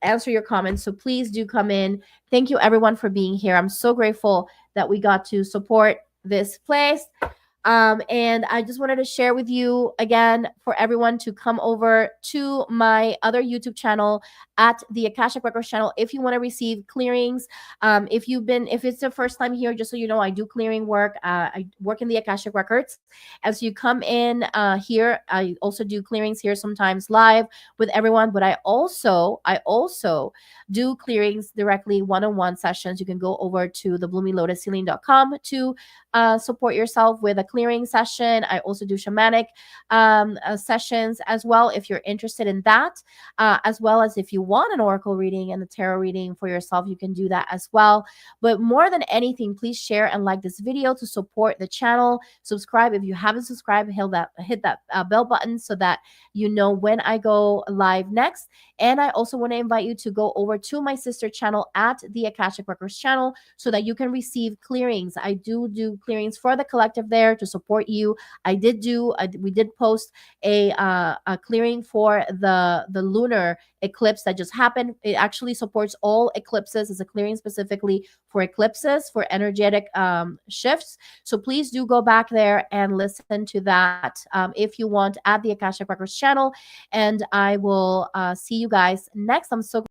answer your comments. So please do come in. Thank you everyone for being here. I'm so grateful that we got to support this place. And I just wanted to share with you again for everyone to come over to my other YouTube channel at the Akashic Records channel if you want to receive clearings. If it's the first time here, just so you know, I do clearing work. I work in the Akashic Records. As you come in here, I also do clearings here sometimes live with everyone, but I also do clearings directly one-on-one sessions. You can go over to the bloominglotushealing.com to support yourself with a clearing session. I also do shamanic sessions as well if you're interested in that, as well as if you want an oracle reading and a tarot reading for yourself, you can do that as well. But more than anything, please share and like this video to support the channel. Subscribe if you haven't subscribed. Hit that bell button so that you know when I go live next. And I also want to invite you to go over to my sister channel at the Akashic Records channel so that you can receive clearings. I do clearings for the collective there to support you. We did post a clearing for the lunar eclipse that just happened. It actually supports all eclipses. It's a clearing specifically for eclipses, for energetic shifts. So please do go back there and listen to that if you want at the Akashic Records channel. And I will see you guys next. I'm so